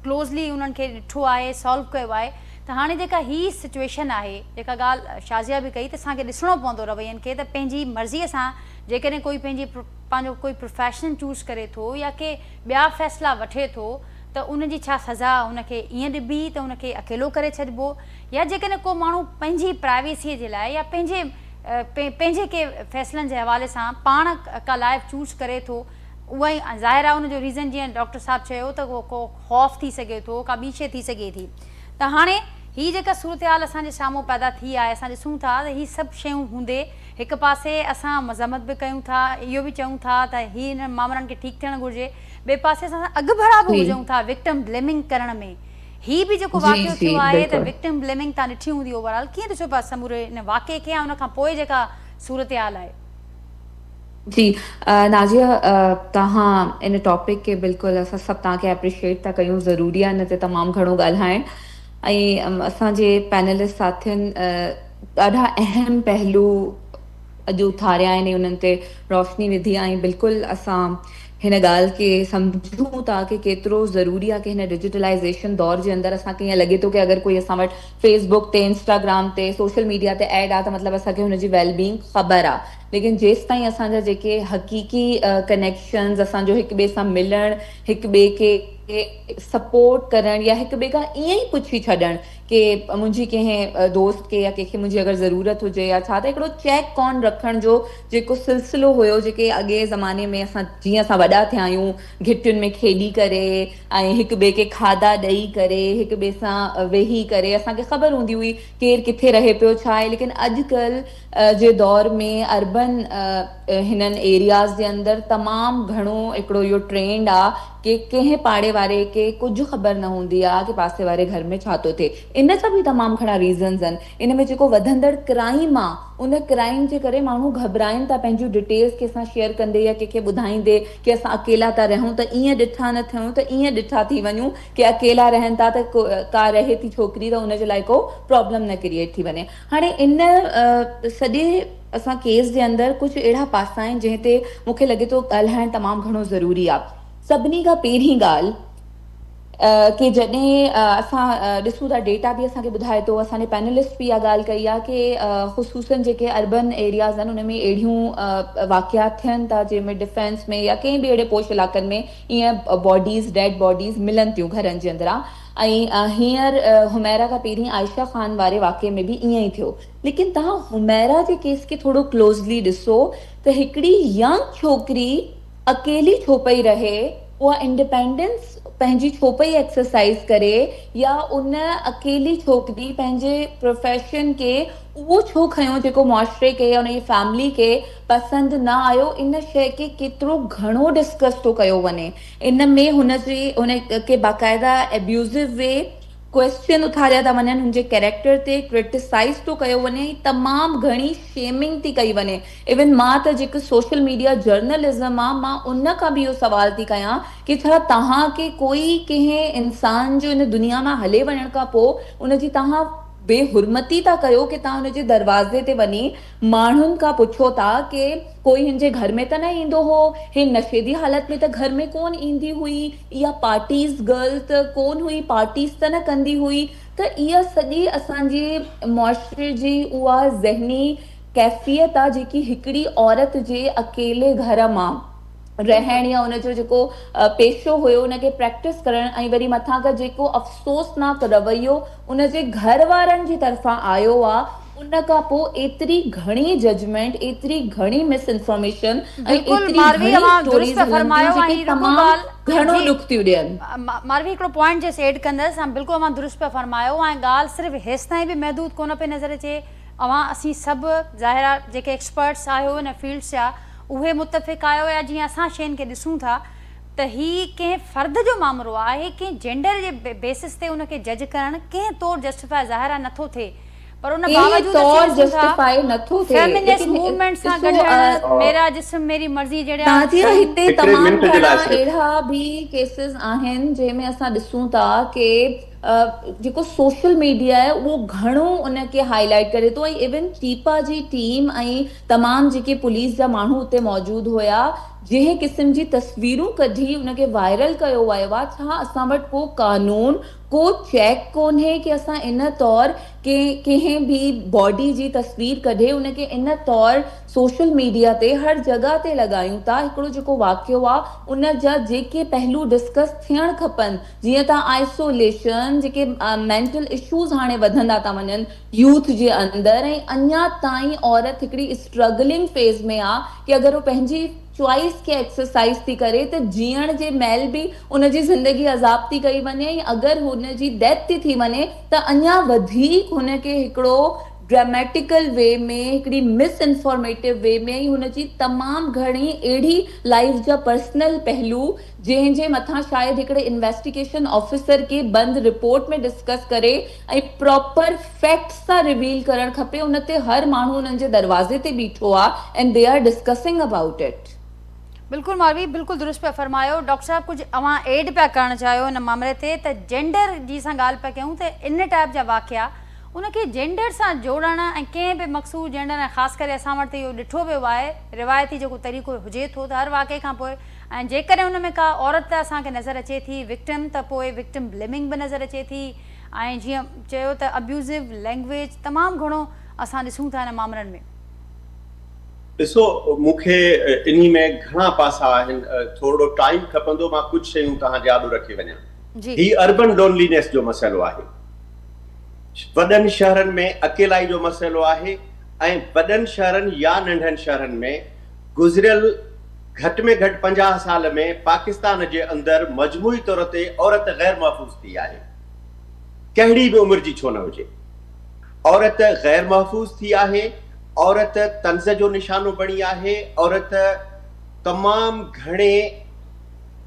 क्लोज़ली उन्हनि खे ॾिठो आहे, सॉल्व कयो आहे। त हाणे जेका ही सिचुएशन आहे, जेका ॻाल्हि शाज़िया बि कई त असांखे ॾिसणो पवंदो रवैयनि खे, त पंहिंजी मर्ज़ीअ सां जेकॾहिं कोई पंहिंजो कोई प्रोफेशन चूज़ करे थो या के ॿिया फ़ैसिला वठे थो त उनजी छा सज़ा हुनखे ईअं ॾिबी त उनखे अकेलो करे छॾिबो, या जेकॾहिं को माण्हू पंहिंजी प्राइवेसीअ जे लाइ या पंहिंजे के फ़ैसिलनि जे हवाले सां पाण का लाइफ चूज़ करे थो, उहा ई ज़ाहिर आहे उनजो रीज़न जीअं डॉक्टर साहब चयो त उहो को ख़ौफ़ थी सघे थो, का ॿी शइ थी सघे थी। त हाणे ही जेका सूरत हाल असांजे साम्हूं पैदा थी आहे, असां ॾिसूं था त ही सभु शयूं हूंदे हिकु पासे असां मज़म्मत बि कयूं था, इहो बि चऊं था त ही हिन मामलनि खे ठीकु थियणु घुरिजे, ॿिए पासे असां अॻु भरा बि हुजूं था विक्टिम ब्लेमिंग करण में। ही बि जेको वाक़ियो थियो आहे त विक्टिम ब्लेमिंग तव्हां ॾिठी हूंदी ओवरऑल, कीअं ॾिसो पिया समूरे हिन वाक़िए खे ऐं उन खां पोइ जेका सूरत हाल आहे? जी नाज़िया, तव्हां इन टॉपिक के बिल्कुलु असां सभु तव्हांखे एप्रिशिएट था कयूं, ज़रूरी आहे हिन ते तमामु घणो ॻाल्हाइणु। ऐं असांजे पैनलिस्ट साथियुनि ॾाढा अहम पहलू अॼु उथारिया आहिनि, उन्हनि ते रोशनी विधी आहे। बिल्कुलु असां हिन ॻाल्हि खे सम्झूं था कि केतिरो ज़रूरी आहे कि हिन डिजिटलाइज़ेशन दौर जे अंदरि असांखे ईअं लॻे थो कि अगरि कोई असां वटि फेसबुक ते, इंस्टाग्राम ते, सोशल मीडिया ते ऐड आहे त मतिलबु असांखे हुनजी वेलबींग ख़बर आहे। लेकिन जेसि ताईं असांजा जेके हक़ीक़ी कनेक्शन्स, असांजो हिक ॿिए सां मिलणु, हिक ॿिए खे सपोर्ट करणु या हिक ॿिए खां ईअं ई पुछी छॾणु कि मुंहिंजी कंहिं दोस्त खे या कंहिंखे मुंहिंजी अगरि ज़रूरत हुजे या छा, त हिकिड़ो चेक ऑन रखण जो जेको सिलसिलो हुयो, जेके अॻे ज़माने में असां जीअं असां वॾा थिया आहियूं घिटियुनि में खेॾी करे ऐं हिक ॿिए खे खाधा ॾेई करे हिक ॿिए सां वेही करे असांखे ख़बर हूंदी हुई केरु किथे रहे पियो, छा आहे। लेकिन अॼुकल्ह जे दौर में अर्बन हिननि एरियाज़ जे अंदरि तमामु घणो हिकिड़ो इहो ट्रेंड आहे कि कंहिं पाड़े वारे खे कुझु ख़बर न हूंदी आहे कि पासे वारे घर में छा थो थिए। इन जा बि तमामु घणा रीज़न्स आहिनि। इन में जेको वधंदड़ क्राइम आहे, उन क्राइम जे करे माण्हू घबराइनि था पंहिंजूं डिटेल्स कंहिंसां शेयर कंदे या कंहिंखे ॿुधाईंदे कि असां अकेला था रहूं, त ईअं ॾिठा न थियूं त ईअं ॾिठा थी वञूं कि अकेला रहनि था त का रहे थी छोकिरी त उनजे लाइ को प्रॉब्लम न क्रिएट थी वञे। हाणे इन सॼे असां केस जे अंदरि कुझु अहिड़ा पासा आहिनि जंहिं ते मूंखे लॻे थो ॻाल्हाइणु तमामु घणो ज़रूरी आहे। सभिनी खां पहिरीं ॻाल्हि कि जॾहिं असां ॾिसूं था, डेटा बि असांखे ॿुधाए थो, असांजे पैनलिस्ट बि इहा ॻाल्हि कई आहे कि ख़ुसूसन जेके अर्बन एरियाज़ आहिनि उन में अहिड़ियूं वाक़ियात थियनि था जंहिंमें डिफेंस में या कंहिं बि अहिड़े पोश इलाइक़नि में ईअं बॉडीज़, डेड बॉडीज़ मिलनि थियूं घरनि जे अंदरां। ऐं हींअर हुमैरा खां पहिरीं आयशा ख़ान वारे वाक़े में बि ईअं ई थियो। लेकिन तव्हां हुमैरा जे केस खे थोरो क्लोज़ली ॾिसो त हिकिड़ी यंग छोकिरी अकेली छो पई रहे, उहा इंडिपेंडेंस पंहिंजी छो पई एक्सरसाइज करे, या उन अकेली छोकिरी पंहिंजे प्रोफेशन खे उहो छो खयों जेको मुआशरे खे या उनजी फैमिली खे पसंदि न आयो। इन शइ खे केतिरो घणो डिस्कस थो कयो वञे। इन में हुन खे बाक़ाइदा एब्यूज़िव वे क्वेश्चन उथारिया था वञनि, हुनजे कैरेक्टर ते क्रिटिसाइज़ थो कयो वञे, तमामु घणी शेमिंग थी कई वञे। इवन मां त जेको सोशल मीडिया जर्नलिज़म आहे, मां उन खां बि इहो सवाल थी कयां कि छा तव्हांखे कोई कंहिं इंसान जो इन दुनिया मां हले वञण खां पोइ उनजी तव्हां बेहुरमती था कयो कि तव्हां हुनजे दरवाज़े ते वञी माण्हुनि खां पुछो था कि कोई हिनजे घर में त न ईंदो हो, हिन नशेदी हालत में त घर में कोन ईंदी हुई, या पार्टीज़ गर्ल त कोन हुई, पार्टीज़ त न कंदी हुई। त इहा सॼी असांजी मुआशरे जी उहा ज़हनी कैफ़ियत आहे जेकी हिकिड़ी औरत जे अकेले घर मां रहण या उनजो जेको पेशो हुयो उनखे प्रैक्टिस करणु, ऐं वरी मथां खां जेको अफ़सोसनाक रवैयो उनजे घर वारनि जी तरफ़ां आयो आहे, उन खां पोइ एतिरी घणी जजमेंट, एतिरी घणी मिस इंफॉर्मेशन ऐं एतिरी घणी स्टोरीज़ हलनि थियूं जेके तमामु घणो दुख थियूं ॾियनि। मारवी हिकिड़ो पॉइंट जस्ट एड कंदसि, बिल्कुलु अवां दुरुस्त पिया फरमायो, ऐं ॻाल्हि सिर्फ़ु हेसि ताईं बि महदूद कोन पई नज़र अचे। असीं सभु ज़ाहिर आहे जेके एक्सपर्ट्स आहियो हिन फील्ड्स जा, उहे मुतफ़िक़ आहियो या जीअं असां शयुनि खे ॾिसूं था त ही कंहिं फ़र्द जो मामिलो आहे, कंहिं जेंडर जे बेसिस ते उनखे जज करणु कंहिं तौरु जस्टिफाई ज़ाहिर आहे नथो थिए। पर उन के बावजूद तौर जस्टिफाई नथो थिए फेमिनिस्ट मूवमेंट सां गॾु मेरा जिस्म मेरी मर्ज़ी जहिड़ा नाज़िया हिते हिकिड़े तमामु मिंट जे घणा लाइ सिर्फ़ु। अहिड़ा बि केसिस आहिनि जंहिंमें असां ॾिसूं था कि जेको सोशल मीडिया आहे उहो घणो उनखे हाईलाइट करे थो ऐं इवन टीपा जी टीम ऐं तमामु जेके पुलिस जा माण्हू उते मौजूदु हुया जंहिं क़िस्म जी तस्वीरूं कढी उनखे वायरल कयो वियो आहे छा असां वटि को कानून को चेक कोन्हे कि असां इन तौर के कंहिं बि बॉडी जी तस्वीर कढे उनखे इन तौर सोशल मीडिया ते हर जगह ते लॻायूं था। हिकिड़ो जेको वाक़ियो आहे उन जा जेके पहलू डिस्कस थियणु खपनि जीअं त आइसोलेशन जेके मेंटल इश्यूज़ हाणे वधंदा था वञनि यूथ जे अंदरि ऐं अञा ताईं औरत हिकिड़ी स्ट्रगलिंग फेज़ में आहे कि अगरि उहो पंहिंजी चॉइस खे एक्सरसाइज थी करे त जीअण जे महिल बि उनजी ज़िंदगी अज़ाब थी कई वञे ऐं अगरि हुनजी डेथ थी वञे त अञा वधीक हुनखे हिकिड़ो ड्रामेटिकल वे में हिकिड़ी मिस इंफॉर्मेटिव वे में ई हुनजी तमामु घणी अहिड़ी लाइफ जा पर्सनल पहलू जंहिंजे मथां शायदि हिकिड़े इन्वेस्टिगेशन ऑफिसर खे बंदि रिपोर्ट में डिस्कस करे ऐं प्रॉपर फैक्ट्स सां रिवील करणु खपे। उन ते हर माण्हू उन्हनि जे दरवाज़े ते बीठो आहे and they are discussing about it. बिल्कुलु मालवी बिल्कुलु दुरुस्त पिया फरमायो। डॉक्टर साहब कुझु अवां एड पिया करणु चाहियो हिन मामले ते त जेंडर जी असां ॻाल्हि पिया कयूं त इन टाइप जा वाक़िया उनखे जेंडर सां जोड़णु ऐं कंहिं बि मक़सूद जेंडर ऐं ख़ासि करे असां वटि इहो ॾिठो वियो आहे रिवायती जेको तरीक़ो हुजे थो त हर वाक़े खां पोइ ऐं जेकॾहिं हुन में का औरत असांखे नज़र अचे थी विक्टिम त पोइ विक्टिम ब्लेमिंग बि नज़र अचे थी ऐं जीअं चयो त अब्यूज़िव लैंग्वेज तमामु घणो असां ॾिसूं था हिन मामलनि में। ॾिसो मूंखे इन में घणा पासा आहिनि थोरो टाइम खपंदो मां कुझु शयूं तव्हांजे आॾो रखी वञा। ही अर्बन लोनलीनेस जो मसइलो आहे वॾनि शहरनि में अकेलाई जो मसइलो आहे ऐं वॾनि शहरनि या नंढनि शहरनि में गुज़िरियल घटि में घटि 50 साल में पाकिस्तान जे अंदरि मजमूई तौर ते औरत गैर महफ़ूज़ थी आहे कहिड़ी बि उमिरि जी छो न हुजे। औरत गैर महफ़ूज़ थी आहे औरत तंज़ जो निशानो बणी आहे औरत तमामु घणे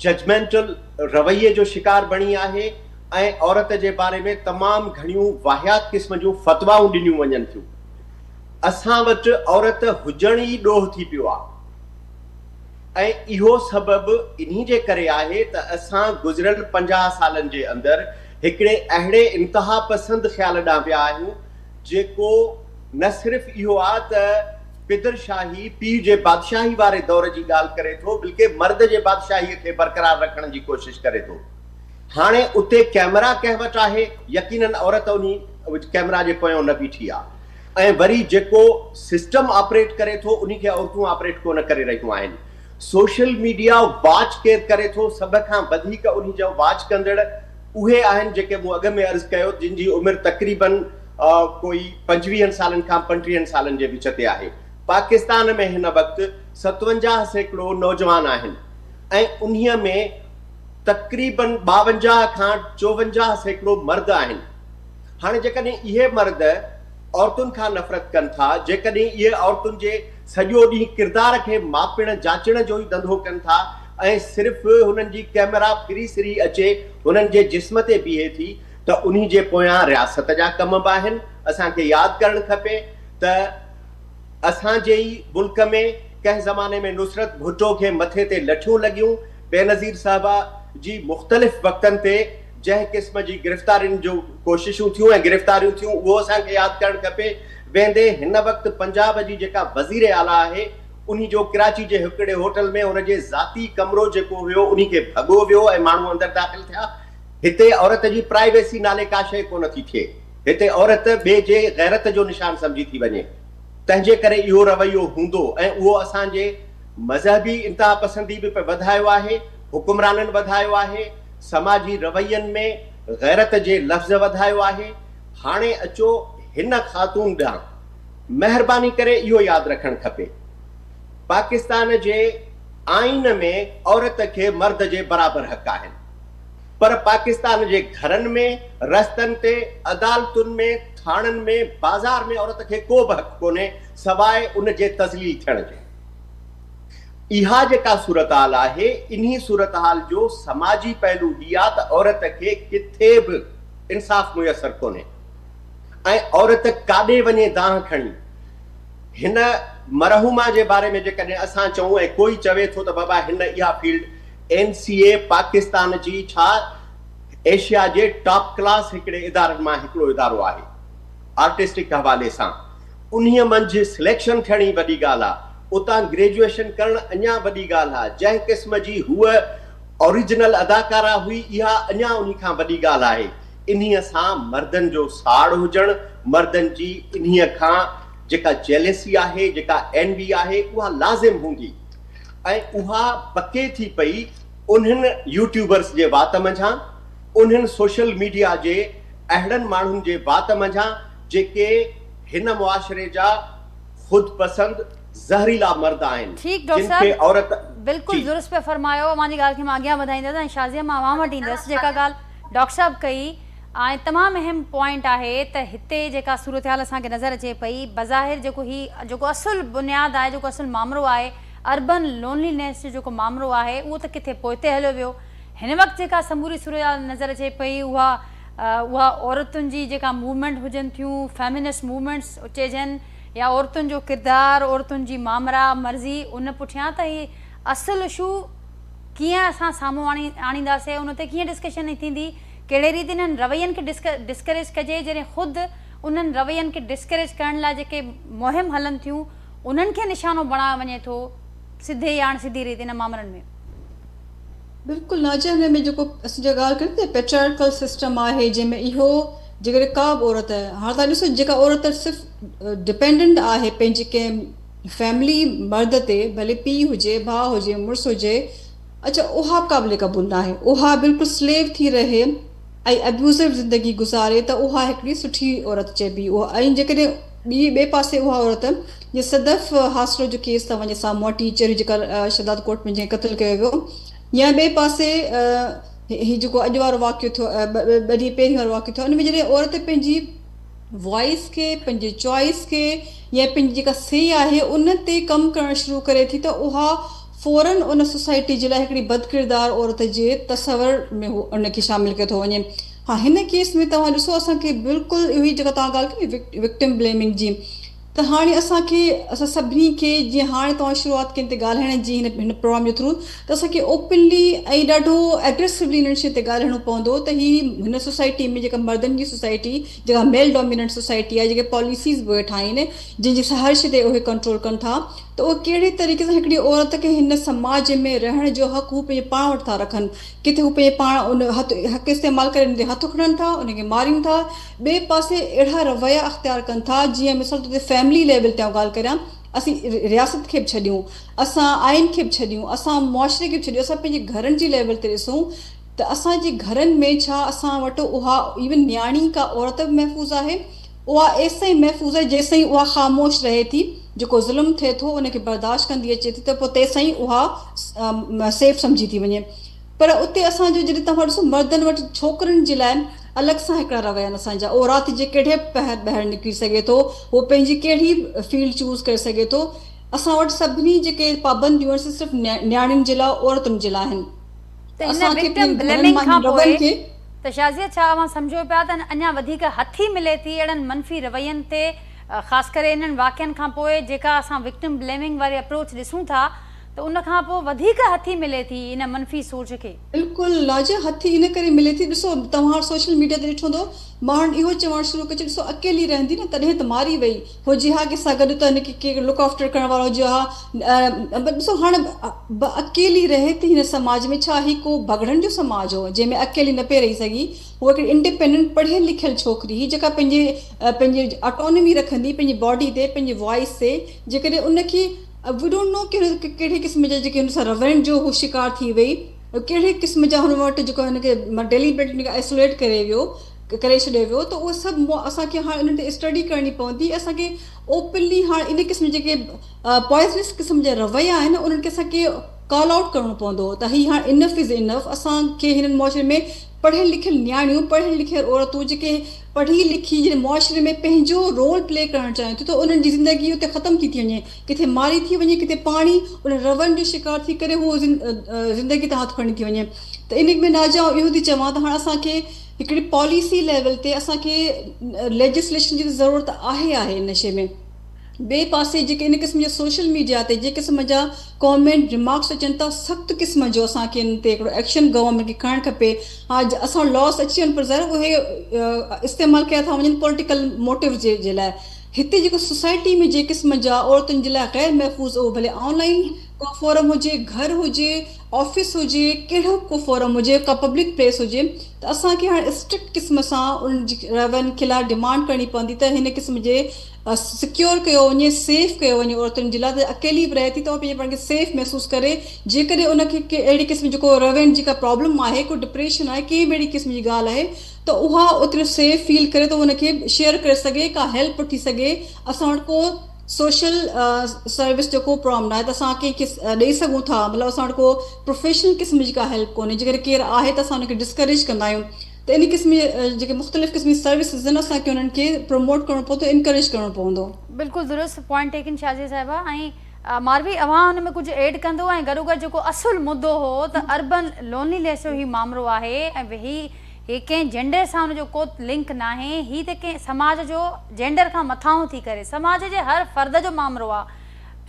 जजमेंटल रवैये जो शिकार बणी आहे ऐं औरत जे बारे में तमामु घणियूं वाहियात क़िस्म जूं फ़तवाऊं ॾिनियूं वञनि थियूं। असां वटि औरत हुजण ई ॾोह थी पियो आहे ऐं इहो सबबु इन्ही जे करे आहे त असां गुज़िरियल 50 सालनि जे अंदरि हिकिड़े अहिड़े इंतिहा पसंद ख़्याल ॾांहुं विया आहियूं जेको न सिर्फ़ इहो आहे त पिदरशाही पीउ जे बादशाही वारे दौर जी ॻाल्हि करे थो बल्कि मर्द जे बादशाहीअ खे बरक़रार रखण जी कोशिशि करे थो। हाणे उते कैमरा कंहिं वटि आहे यकीनन औरत उन कैमरा जे पोयां न बीठी आहे ऐं वरी जेको सिस्टम ऑपरेट करे थो उन खे औरतूं ऑपरेट कोन करे रहियूं आहिनि। सोशल मीडिया वॉच केरु करे थो सभ खां वधीक उन जो वॉच कंदड़ उहे आहिनि जेके मूं अॻ में अर्ज़ु कयो जिन जी उमिरि तक़रीबन कोई 25 सालनि खां 35 सालनि जे विच ते आहे। पाकिस्तान में हिन वक़्तु 57% नौजवान आहिनि ऐं उन्हीअ में तक़रीबन 52 खां 54% मर्द आहिनि। हाणे जेकॾहिं इहे मर्द औरतुनि खां नफ़रत कनि था जेकॾहिं इहे औरतुनि जे सॼो ॾींहुं किरदार खे मापण जांचण जो ई धंधो कनि था ऐं सिर्फ़ु हुननि जी कैमरा फिरी सिरी अचे हुननि जे जिस्म ते बीहे थी त उन्ही जे पोयां रियासत जा कम बि आहिनि। असांखे यादि करणु खपे त असांजे ई मुल्क में कंहिं ज़माने में नुसरत भुट्टो खे मथे ते लठियूं लॻियूं बेनज़ीर साहिबा जी मुख़्तलिफ़ वक़्तनि ते जंहिं क़िस्म जी गिरफ़्तारियुनि जो कोशिशूं थियूं ऐं गिरफ़्तारियूं थियूं उहो असांखे यादि करणु खपे। वेंदे हिन वक़्तु पंजाब जी जेका वज़ीर आला आहे उन्ही जो कराची जे हिकिड़े होटल में हुनजे ज़ाती कमरो जेको हुयो उन्ही खे भॻो वियो ऐं माण्हू अंदरि दाख़िल थिया। हिते औरत जी प्राइवेसी नाले का शइ कोन थी थिए। हिते औरत ॿिए जे गैरत जो निशान सम्झी थी वञे। तंहिंजे करे इहो रवैयो हूंदो ऐं उहो असांजे मज़हबी इंतिहा पसंदी बि वधायो आहे हुकुमराननि वधायो आहे समाजी रवैयनि में गैरत जे लफ़्ज़ वधायो आहे। हाणे अचो हिन ख़ातून ॾांहुं महिरबानी करे इहो यादि रखणु खपे पाकिस्तान जे आइन में औरत खे मर्द जे बराबरि हक़ आहिनि पर पाकिस्तान जे घरनि में रस्तनि ते अदालतुनि में थाणनि में बाज़ार में औरत खे को बि हक़ कोन्हे सवाइ उन जे तज़लील थियण जे। इहा जेका सूरतहाल आहे इन्ही सूरतहाल जो समाजी पहलू ही आहे त औरत खे किथे बि इंसाफ़ मुयसर कोन्हे ऐं औरत काॾे वञे दांह खणी। हिन मरहुमा जे बारे में जेकॾहिं असां चऊं ऐं कोई चवे थो त बाबा हिन इहा फील्ड NCA पाकिस्तान जी छा एशिया जे टॉप क्लास हिकिड़े इदारनि मां हिकिड़ो इदारो आहे आर्टिस्टिक हवाले सां, उन्हीअ मंझि सिलेक्शन थियणी वॾी ॻाल्हि आहे, उतां ग्रेजुएशन करणु अञा वॾी ॻाल्हि आहे, जंहिं क़िस्म जी हूअ ओरिजिनल अदाकारा हुई इहा अञा उन्ही खां वॾी ॻाल्हि आहे। इन्हीअ सां मर्दनि जो साड़ हुजणु, मर्दनि जी इन्हीअ खां जेका जेलेसी आहे, जेका एनवी आहे, उहा लाज़िम हूंदी ऐं उहा पके थी पई उन्हनि यूट्यूबर्स जे वात मंझां, उन्हनि सोशल मीडिया जे अहिड़नि माण्हुनि जे वात मंझां जेके हिन मुआशरे जा ख़ुद पसंद ज़हरीला मर्द आहिनि। ठीक डॉक्टर साहब, औरत बिल्कुल दुरुस्त पे फरमायो। मांजी ॻाल्हि खे मां अॻियां वधाईंदसि ऐं शाज़िया मां अवां वटि ईंदसि। जेका ॻाल्हि डॉक्टर साहब कई ऐं तमामु अहम पॉइंट आहे त हिते जेका सूरत हाल असांखे नज़र अचे पई, बज़ाहिर जेको असुल बुनियादु आहे, जेको असुल मामिलो आहे अर्बन लोनलीनेस जो जेको मामिलो आहे उहो त किथे पोइते हलियो वियो। हिन वक़्तु जेका समूरी सूरत हाल नज़र अचे पई उहा औरतुनि जी जेका मूवमेंट हुजनि थियूं, फेमिनिस्ट मूवमेंट्स चइजनि, या औरतुनि जो किरदारु, औरतुनि जी मामरा मर्ज़ी, उन पुठियां त ही असुल इशू कीअं असां साम्हूं आणींदासीं, उन ते कीअं डिस्कशन थींदी, कहिड़े रीति इन्हनि रवैयनि खे डिस्करेज कजे, जॾहिं ख़ुदि उन्हनि रवैयनि खे डिस्करेज करण लाइ जेके मुहिम हलनि थियूं उन्हनि खे निशानो बणायो वञे थो सिधे या अणसिधी रीति इन मामलनि में। बिल्कुलु नाज़िया, हिन में जेको असां ॻाल्हि कयूं था पेट्रियार्कल सिस्टम आहे जंहिंमें इहो जेकॾहिं का बि औरत आहे, हाणे तव्हां ॾिसो जेका औरत सिर्फ़ु डिपेंडेंट आहे पंहिंजे कंहिं फैमिली मर्द ते, भले पीउ हुजे, भाउ हुजे, मुड़ुसु हुजे, अच्छा उहा क़ाबिल क़बूल न आहे, उहा बिल्कुलु स्लेव थी रहे ऐं अब्यूज़िव ज़िंदगी गुज़ारे त उहा हिकिड़ी सुठी औरत चइबी। उहा ऐं जेकॾहिं ॿिए पासे उहा औरत जीअं सदफ़ हासरो जो केस था वञे साम्हूं, टीचर जेका शदाद कोर्ट में जंहिं क़तलु कयो वियो, या ॿिए पासे हीउ जेको अॼु वारो वाक़ियो थियो, ॿ ॾींहं पहिरीं वारो वाक़ियो थियो, उन में जॾहिं औरत पंहिंजी वॉइस खे, पंहिंजे चॉइस खे या पंहिंजी जेका सही आहे उन ते कमु करणु शुरू करे थी त उहा फ़ौरन उन सोसाइटी जे लाइ हिकिड़ी बदकिरदार औरत जे तसवर में उनखे शामिलु कयो थो वञे। हा, हिन केस में तव्हां ॾिसो असांखे बिल्कुलु इहो ई जेका तव्हां ॻाल्हि कई विक्टिम ब्लेमिंग जी, त हाणे असां सभिनी खे जीअं हाणे तव्हां शुरूआति कई ते ॻाल्हाइण जी हिन प्रोग्राम जे थ्रू, त असांखे ओपनली ऐं ॾाढो एग्रेसिवली हिन शइ ते ॻाल्हाइणो पवंदो त हिन सोसाइटी में जेका मर्दनि जी सोसाइटी, जेका मेल डोमिनेंट सोसाइटी आहे, जेके पॉलिसीज़ बि वेठा आहिनि जंहिंजी हर शइ ते उहे कंट्रोल कनि था, त उहे कहिड़े तरीक़े सां हिकिड़ी औरत खे हिन समाज में रहण जो हक़ हू पंहिंजे पाण वटि था रखनि। किथे हू पंहिंजे पाण उन हक़ इस्तेमालु करे हुन ते हथु खणनि था, उनखे मारीनि था, ॿिए पासे अहिड़ा रवैया अख़्तियार कनि था जीअं मिसाल तौर ते फैमिली लेवल ते ॻाल्हि करियां, असीं रियासत खे बि छॾियूं, असां आइन खे बि छॾियूं, असां मुआशरे खे बि छॾियूं, असां पंहिंजे घरनि जी लेवल ते ॾिसूं त असांजे घरनि में छा असां वटि उहा इवन न्याणी का औरत बि महफ़ूज़ आहे, उहा एसिताईं महफ़ूज़ आहे जेसिताईं उहा ख़ामोश रहे थी, जेको ज़ुल्म थिए थो उनखे बर्दाश्त कंदी अचे थी त पोइ तेसिताईं उहा सेफ सम्झी थी वञे। पर उते असांजो जॾहिं तव्हां ॾिसो मर्दनि वटि छोकिरनि जे लाइ अलॻि सां हिकिड़ा रवैया आहिनि असांजा, उहो राति जे कहिड़े ॿाहिरि निकिरी सघे थो, उहो पंहिंजी कहिड़ी फील्ड चूज़ करे सघे थो। असां वटि सभिनी जेके पाबंदियूं आहिनि सिर्फ़ु न्याणियुनि जे लाइ, औरतुनि जे लाइ आहिनि। त शाज़िया, छा अवां सम्झो पिया त अञा वधीक हथी मिले थी अहिड़नि मनफ़ी रवैयनि ते, ख़ासि करे इन्हनि वाक़िअनि खां पोइ जेका असां विक्टिम ब्लेमिंग वारी अप्रोच ॾिसूं था त उन खां पोइ वधीक हथी मिले थी इन मनफ़ी सोच खे? बिल्कुलु नाज़िया, हथी इन करे मिले थी, ॾिसो तव्हां सोशल मीडिया ते ॾिठो हूंदो माण्हुनि इहो चवणु शुरू कयो, ॾिसो अकेली रहंदी न तॾहिं त मारी वई, हो जिहाद सां गॾु त हिनखे केरु लुक आफ्टर करण वारो हुजे हा, ॾिसो हाणे अकेली रहे थी हिन समाज में, छा ही को भगड़नि जो समाज हो जंहिंमें अकेली न पिए रही सघी, उहा हिकिड़ी इंडिपेंडेंट पढ़ियल लिखियल छोकिरी हुई जेका पंहिंजे ऑटोनॉमी रखंदी पंहिंजी बॉडी ते, पंहिंजी वॉइस ते, जेकॾहिं उनखे वी डोंट नो कहिड़े क़िस्म जा जेके हुन सां रवैयनि जो हू शिकार थी वई, कहिड़े क़िस्म जा हुन वटि जेको हिनखे डेलीबरेटली आइसोलेट करे छॾियो वियो, त उहे सभु असांखे हाणे उन्हनि ते स्टडी करणी पवंदी। असांखे ओपनली हाणे इन क़िस्म जेके पॉइज़नस क़िस्म जा रवैया आहिनि उन्हनि खे असांखे कॉल आउट करणो पवंदो त हीअ हाणे इनफ इज़ इनफ। असांखे हिननि मुआशरे में पढ़ियल लिखियल न्याणियूं, पढ़ियल लिखियल औरतूं जेके पढ़ी लिखी जॾहिं मुआशरे में पंहिंजो रोल प्ले करणु चाहिनि थियूं त उन्हनि जी ज़िंदगी हुते ख़तमु थी वञे, किथे मारी थी वञे, किथे पाणी उन रवनि जो शिकार थी करे उहो ज़िंदगी तां हथु खणी थी वञे। त इन में नाज़िया इहो थी चवां त हाणे असांखे हिकिड़ी पॉलिसी लेवल ते असांखे लेजिस्लेशन जी ज़रूरत आहे नशे में। ॿिए पासे जेके इन क़िस्म जे सोशल मीडिया ते जे क़िस्म जा कॉमेंट रिमार्क्स अचनि था, सख़्तु क़िस्म जो असांखे इन ते हिकिड़ो एक्शन गवर्नमेंट खे खणणु खपे। हा, असां लॉस अची वञनि, पर ज़रूरु उहे इस्तेमालु कया था वञनि पॉलिटिकल मोटिव जे लाइ। हिते जेको सोसाइटी में जे क़िस्म जा औरतुनि जे लाइ ग़ैर महफ़ूज़, उहो भले ऑनलाइन को फोरम हुजे, घर हुजे, ऑफिस हुजे, कहिड़ो को फोरम हुजे, का पब्लिक प्लेस हुजे, त असांखे हाणे स्ट्रिक्ट क़िस्म सां उन जी रवनि खिलाफ़ डिमांड करणी पवंदी त हिन क़िस्म जे सिक्योर कयो वञे, सेफ कयो वञे औरतुनि जे लाइ। त अकेली बि रहे थी त उहो पंहिंजे पाण खे सेफ महसूसु करे। जेकॾहिं उनखे अहिड़ी क़िस्म जेको रवनि जेका प्रॉब्लम आहे, को डिप्रेशन आहे, कंहिं बि अहिड़ी क़िस्म जी ॻाल्हि आहे, त उहा ओतिरो सेफ फील करे त उनखे शेयर करे सघे, का हेल्प वठी सघे। असां वटि को सोशल सर्विस जो को प्रॉब्लम न आहे त असां कंहिंखे ॾेई सघूं था, मतिलबु असां वटि को प्रोफेशनल क़िस्म जी का हेल्प कोन्हे। जेकॾहिं केरु आहे त असां उनखे डिस्करेज कंदा आहियूं। त इन क़िस्म जे जेके मुख़्तलिफ़ क़िस्म जी सर्विसिस आहिनि, असांखे उन्हनि खे प्रमोट करणो पवंदो, इनकरेज करणो पवंदो। बिल्कुलु दुरुस्त पॉइंट टेकन शाज़िया साहिबा। ऐं मारवी अवां हुन में कुझु ऐड कंदो, ऐं गॾोगॾु जेको असुलु मुद्दो हो त अर्बन लोनलीनेस जो ही मामिलो आहे, ऐं ही कंहिं जेंडर सां हुनजो को लिंक न आहे, ही त कंहिं समाज जो जेंडर खां मथां थी करे समाज जे हर फ़र्द जो मामिलो आहे,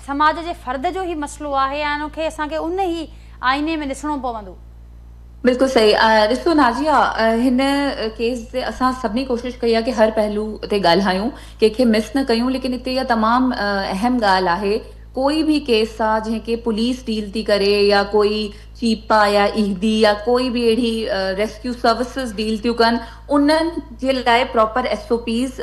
समाज जे फ़र्द जो ही मसइलो आहे, ऐं उनखे असांखे उन ई आईने में ॾिसणो पवंदो। बिल्कुलु सही। ॾिसो नाज़िया, हिन केस ते असां सभिनी कोशिशि कई आहे कि हर पहलू ते ॻाल्हायूं, कंहिंखे मिस न कयूं, लेकिन हिते इहा तमामु अहम ॻाल्हि आहे। कोई बि केस आहे जंहिंखे पुलिस डील थी करे, या कोई चीपा या ईदी या कोई बि अहिड़ी रेस्क्यू सर्विसिस डील थियूं कनि, उन्हनि जे लाइ प्रॉपर SOPs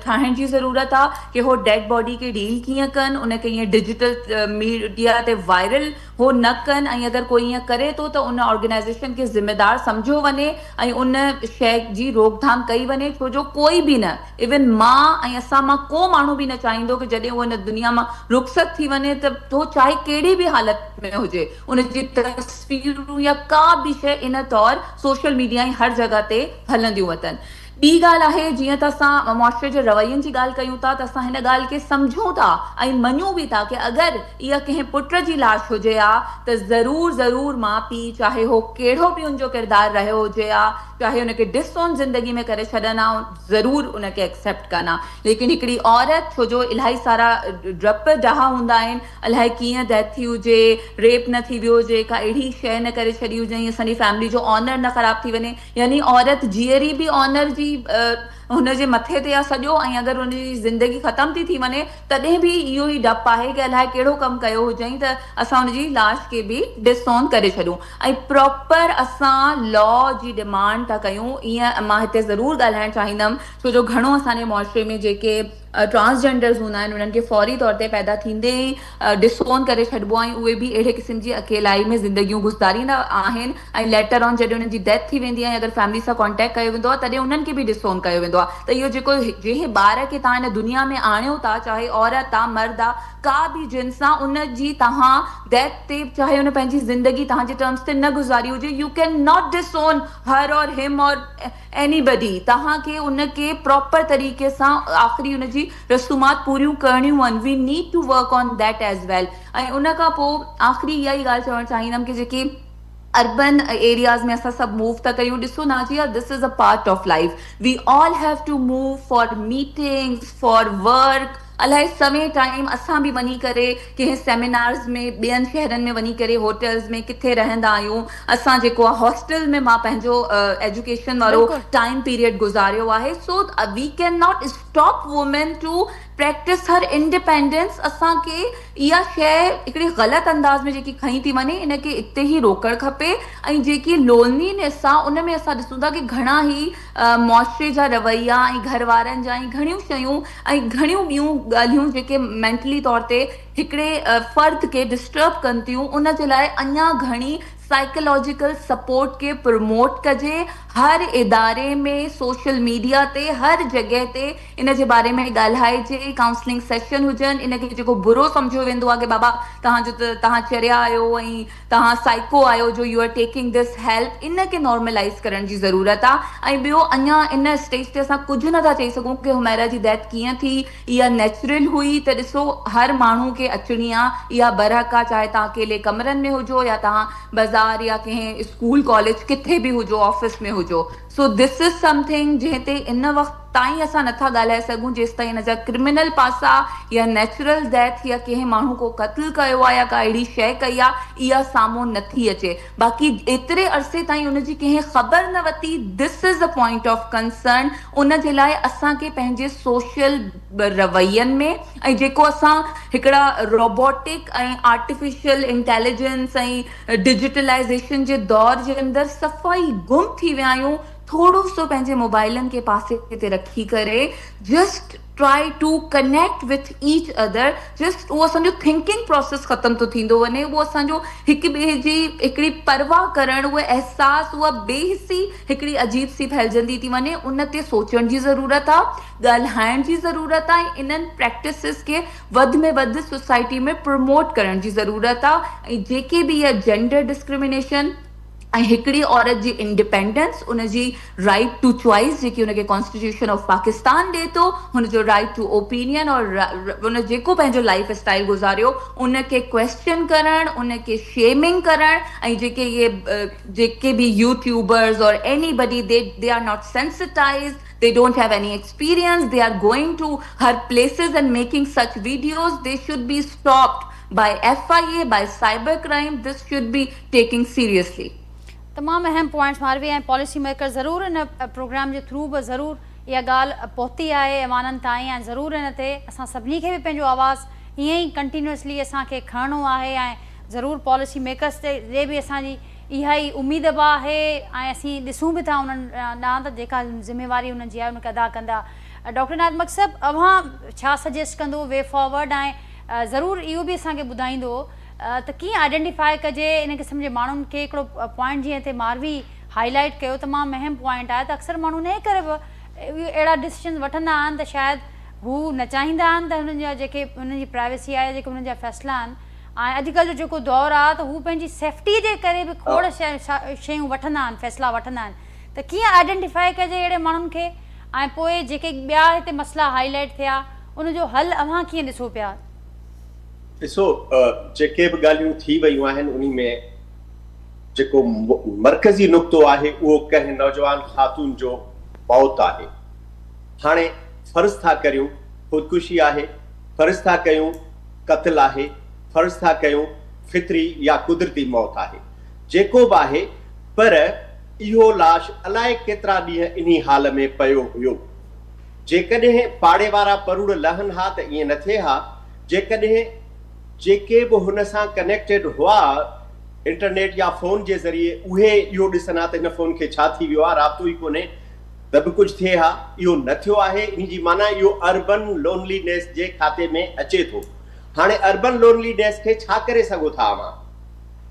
ठाहिण जी ज़रूरत आहे कि हो डेड बॉडी खे डील कीअं कनि, उनखे ईअं डिजिटल मीडिया ते वायरल हो न कनि, ऐं अगरि कोई ईअं करे थो त उन ऑर्गेनाइज़ेशन खे ज़िम्मेदार सम्झो वञे ऐं उन शइ जी रोकथाम कई वञे। छो जो कोई बि न, इवन मां ऐं असां मां को माण्हू बि न चाहींदो कि जॾहिं उहो हिन दुनिया मां रुख़सत थी वञे त हो चाहे कहिड़ी बि हालत में हुजे, उनजी तस्वीरूं या का बि शइ इन तौरु सोशल मीडिया ऐं हर जॻह ते हलंदियूं वञनि। ॿी ॻाल्हि आहे, जीअं त असां मुआशरे जे रवैयनि जी ॻाल्हि कयूं था, त असां हिन ॻाल्हि खे सम्झूं था ऐं मञूं बि था कि अगरि इहा कंहिं पुट जी लाश हुजे हा त ज़रूरु माउ पीउ, चाहे हो कहिड़ो बि उनजो किरदारु रहियो हुजे हा, चाहे उनखे डिसऑन ज़िंदगी में करे छॾनि हा, ज़रूरु उनखे एक्सेप्ट कनि। लेकिन हिकिड़ी औरत, छो जो इलाही सारा डप डहा हूंदा आहिनि, अलाए कीअं डेथ थी हुजे, रेप न थी वियो हुजे, का अहिड़ी शइ न करे छॾी हुजे, असांजी फैमिली जो ऑनर न ख़राब थी वञे, यानी औरत जीअरी बि ऑनर जी हुनजे मथे ते आहे सॼो, ऐं अगरि हुनजी ज़िंदगी ख़तमु थी वञे तॾहिं बि इहो ई डपु आहे कि अलाए कहिड़ो कमु कयो हुजईं त असां हुनजी लाश खे बि डिसऑन करे छॾूं। ऐं प्रॉपर असां लॉ जी डिमांड था कयूं। ईअं मां हिते ज़रूरु ॻाल्हाइणु चाहींदमि, छो जो घणो असांजे मुआशरे में जेके ट्रांसजेंडर्स हूंदा आहिनि, उन्हनि खे फौरी तौर ते पैदा थींदे ई डिसऑन करे छॾिबो आहे, ऐं उहे बि अहिड़े क़िस्म जी अकेलाई में ज़िंदगियूं गुज़ारींदा आहिनि, ऐं लेटर ऑन जॾहिं उन्हनि जी डेथ थी वेंदी आहे, अगरि फैमिली सां कॉन्टेक्ट कयो वेंदो आहे तॾहिं उन्हनि खे बि डिसऑन कयो वेंदो आहे। त इहो जेको जंहिं ॿार खे तव्हां हिन दुनिया में आणियो था, चाहे औरत आहे मर्द आहे, का बि जिन्स आहे, उन जी तव्हां डेथ ते, चाहे उन पंहिंजी ज़िंदगी तव्हांजे टर्म्स ते न गुज़ारी हुजे, यू कैन नॉट डिसऑन हर और हिम और एनीबडी। तव्हांखे उनखे प्रॉपर तरीक़े सां आख़िरी उनजी रसूमात पूरियूं करणियूं आहिनि। We need to work on that as well. ऐं उन खां पोइ आख़िरी इहा ई ॻाल्हि चवणु चाहींदमि कि जेकी अर्बन एरियाज़ में असां सभु मूव था कयूं, ॾिसो Nazia, this is a part of life. We all have to move for meetings, for work, अलाए समय टाइम असां बि वञी करे कंहिं सेमिनार्स में, ॿियनि शहरनि में वञी करे, होटल्स में किथे रहंदा आहियूं, असां जेको आहे हॉस्टल में मां पंहिंजो एजुकेशन वारो टाइम पीरियड गुज़ारियो आहे। So we can not stop women to practise her independence. असांखे इहा शइ हिकिड़े ग़लति अंदाज़ में जेकी खई थी वञे, इनखे हिते ई रोकणु खपे। ऐं जेकी लोनलीनेस आहे, उन में असां ॾिसूं था कि घणा ई मुआशरे जा रवैया ऐं घर वारनि जा ऐं घणियूं शयूं ऐं घणियूं ॿियूं ॻाल्हियूं जेके मेंटली तौर ते हिकिड़े फ़र्द खे डिस्टर्ब कनि थियूं, उन जे लाइ अञा घणी साइकोलॉजिकल सपोर्ट के प्रमोट कजे। हर इदारे में, सोशल मीडिया ते, हर जॻह ते इन जे बारे में ॻाल्हाइजे, काउंसलिंग सेशन हुजनि। इनखे जेको बुरो सम्झो वेंदो आहे कि बाबा तव्हांजो त तव्हां चरिया आहियो ऐं तव्हां साइको आहियो जो you are taking this help, इनखे नॉर्मलाइज़ करण जी ज़रूरत आहे। ऐं ॿियो, अञा इन स्टेज ते असां कुझु नथा चई सघूं कि हुमैरा जी डेथ कीअं थी, इहा नेचुरल हुई। त ॾिसो, हर माण्हू खे अचणी आहे, इहा बरहक आहे, चाहे तव्हां अकेले कमरनि में हुजो या तव्हां बाज़ार बाज़ार या कंहिं स्कूल कॉलेज किथे बि हुजो, ऑफिस में हुजो। सो दिस इज़ समथिंग जंहिं ते इन वक़्त ताईं असां नथा ॻाल्हाए सघूं जेसि ताईं हिन जा क्रिमिनल पासा या नेचुरल डेथ या कंहिं माण्हू को क़त्ल कयो आहे या का अहिड़ी शइ कई आहे, इहा साम्हूं नथी अचे। बाक़ी एतिरे अरसे ताईं उनजी कंहिं ख़बर न वरिती, this is a point of concern. उन जे लाइ असांखे पंहिंजे सोशल रवैयनि में ऐं जेको असां हिकिड़ा रोबोटिक ऐं आर्टिफिशियल इंटेलिजेंस ऐं डिजिटलाइज़ेशन जे दौर जे अंदरि सफ़ाई गुम थी विया आहियूं, थोरो सो पंहिंजे मोबाइलनि खे पासे ते रखी करे just try to connect with each other, just उहो असांजो थिंकिंग प्रोसेस ख़तम थो थींदो वञे। उहो असांजो हिक ॿिए जी हिकिड़ी परवाह करणु, उहो अहसासु, उहा बेहिसी हिकिड़ी अजीब सी फैलिजंदी थी वञे। उन ते सोचण जी ज़रूरत आहे, ॻाल्हाइण जी ज़रूरत आहे, इन्हनि प्रैक्टिसिस खे वधि में वधि सोसाइटी में प्रमोट करण जी ज़रूरत आहे। ऐं जेके बि इहा जेंडर डिस्क्रिमिनेशन ऐं हिकिड़ी औरत जी इंडिपेंडेंस, उनजी राइट टू चॉइस जेकी उनखे कॉन्स्टिट्यूशन ऑफ पाकिस्तान ॾिए थो, हुनजो राइट टू ओपिनियन और उन जेको पंहिंजो लाइफ स्टाइल गुज़ारियो उनखे क्वेश्चन करणु, उनखे शेमिंग करणु, ऐं जेके बि यूट्यूबर्स और anybody they are not sensitised, they don't have any experience, they are going to her places and making such videos, they should be stopped by FIA, by cybercrime. This should be taken seriously. तमामु अहम points मारवी ऐं policy maker ज़रूरु इन programme जे through बि ज़रूरु इहा ॻाल्हि पहुती आहे अवाननि ताईं, ऐं ज़रूरु इन ते असां सभिनी खे बि पंहिंजो आवाज़ु ईअं ई कंटिन्यूअसली असांखे खणणो आहे। ऐं ज़रूरु पॉलिसी मेकर्स ते बि असांजी इहा ई उमेद बि आहे ऐं असीं ॾिसूं बि था उन्हनि ॾांहुं त जेका ज़िम्मेवारी उन्हनि जी आहे उनखे अदा कंदा। डॉक्टर नाज़ मकसद अव्हां छा सजेस्ट कंदो वे फॉरवर्ड, ऐं ज़रूरु इहो बि असांखे ॿुधाईंदो त कीअं आइडेंटिफाई कजे इन क़िस्म जे माण्हुनि खे। हिकिड़ो पॉइंट जीअं हिते मारवी हाईलाइट कयो, तमामु अहम पॉइंट आहे त अक्सर माण्हू इन करे बि अहिड़ा डिसीजन वठंदा आहिनि त शायदि हू न चाहींदा आहिनि त हुननि जा जेके हुननि जी प्राइवेसी आहे, जेके हुननि जा फ़ैसिला आहिनि, ऐं अॼुकल्ह जो जेको दौरु आहे त हू पंहिंजी सेफ्टी जे करे बि खोड़ शयूं वठंदा आहिनि, फ़ैसिला वठंदा आहिनि। त कीअं आइडेंटिफाई कजे अहिड़े माण्हुनि खे, ऐं पोइ जेके ॿिया हिते मसइला हाईलाइट थिया उनजो हल अव्हां कीअं ॾिसो पिया? ॾिसो, जेके बि ॻाल्हियूं थी वियूं आहिनि उन में जेको मरकज़ी नुक़्तो आहे उहो कंहिं नौजवान ख़ातून जो मौत आहे। हाणे फ़र्ज़ था करियूं ख़ुदकुशी आहे, फ़र्ज़ था कयूं क़त्ल आहे, फ़र्ज़ था कयूं फितरी या कुदरती मौत आहे, जेको बि आहे, पर इहो लाश अलाए केतिरा ॾींहं इन हाल में पियो हुयो। जेकॾहिं पाड़े वारा परूड़ लहनि हा त ईअं न थिए हा। जेकॾहिं जेके बि हुन सां कनेक्टेड हुआ इंटरनेट या फ़ोन जे ज़रिए उहे इहो ॾिसनि हा त हिन फ़ोन खे छा थी वियो आहे, राब्तो ई कोन्हे, त बि कुझु थिए हा। इहो न थियो आहे, इन जी माना इहो अर्बन लोनलीनेस जे खाते में अचे थो। हाणे अर्बन लोनलीनेस खे छा करे सघो था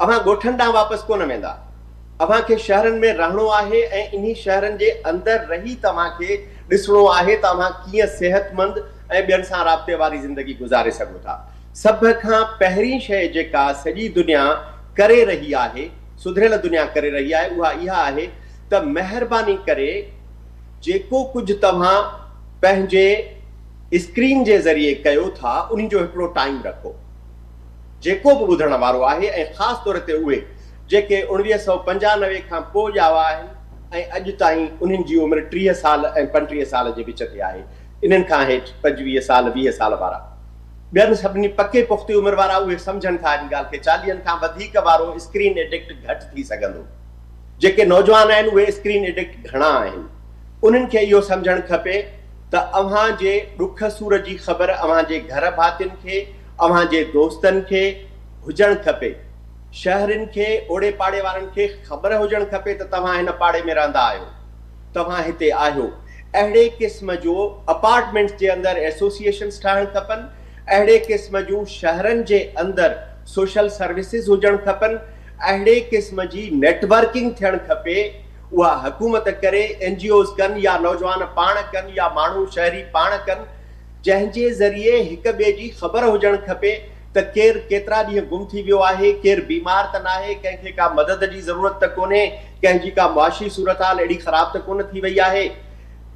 अव्हां ॻोठनि ॾांहुं वापसि कोन वेंदा, अव्हांखे शहरनि में रहणो आहे ऐं इन शहरनि जे अंदरि रही तव्हांखे ॾिसणो आहे त अव्हां कीअं सिहतमंद ऐं ॿियनि सां राब्ते वारी ज़िंदगी गुज़ारे सघो था। सभ खां पहिरीं शइ जेका सॼी दुनिया करे रही आहे, सुधरियल दुनिया करे रही आहे, उहा इहा आहे त महिरबानी करे जेको कुझु तव्हां पंहिंजे स्क्रीन जे ज़रिए कयो था उन जो हिकिड़ो टाइम रखो। जेको बि ॿुधण वारो आहे, ऐं ख़ासि तौर ते उहे जेके 1995 खां पोइ ॼावा आहिनि ऐं अॼु ताईं उन्हनि जी उमिरि 30 साल ऐं 35 साल जे विच ते आहे, इन्हनि खां हेठि 25 साल 20 साल वारा, ॿियनि सभिनी पके पुख़्ती उमिरि वारा, उहे सम्झनि था इन ॻाल्हि खे। 40 खां वधीक वारो स्क्रीन एडिक्ट घटि थी सघंदो। जेके नौजवान आहिनि उहे स्क्रीन एडिक्ट घणा आहिनि। उन्हनि खे इहो सम्झणु खपे त अव्हां जे ॾुख सूर जी ख़बर अव्हां जे घर भातियुनि खे, अव्हां जे दोस्तनि खे हुजणु खपे। शहरनि खे, ओड़े पाड़े वारनि खे ख़बर हुजणु खपे त तव्हां हिन पाड़े में रहंदा आहियो, तव्हां हिते आहियो। अहिड़े क़िस्म जो अपार्टमेंट्स जे अंदरि एसोसिएशन्स ठाहिणु खपनि, अहिड़े क़िस्म जूं शहरनि जे अंदरि सोशल सर्विसिस हुजणु खपनि, अहिड़े क़िस्म जी नेटवर्किंग थियणु खपे। उहा हुकूमत करे, NGOs कनि या नौजवान पाण कनि या माण्हू शहरी पाण कनि, जंहिंजे ज़रिए हिक ॿिए जी ख़बर हुजणु खपे त केरु केतिरा ॾींहं गुम थी वियो आहे, केरु बीमार त न आहे, कंहिंखे का मदद जी ज़रूरत त कोन्हे, कंहिंजी का मुआशी सूरत हाल अहिड़ी ख़राब त कोन थी वई आहे।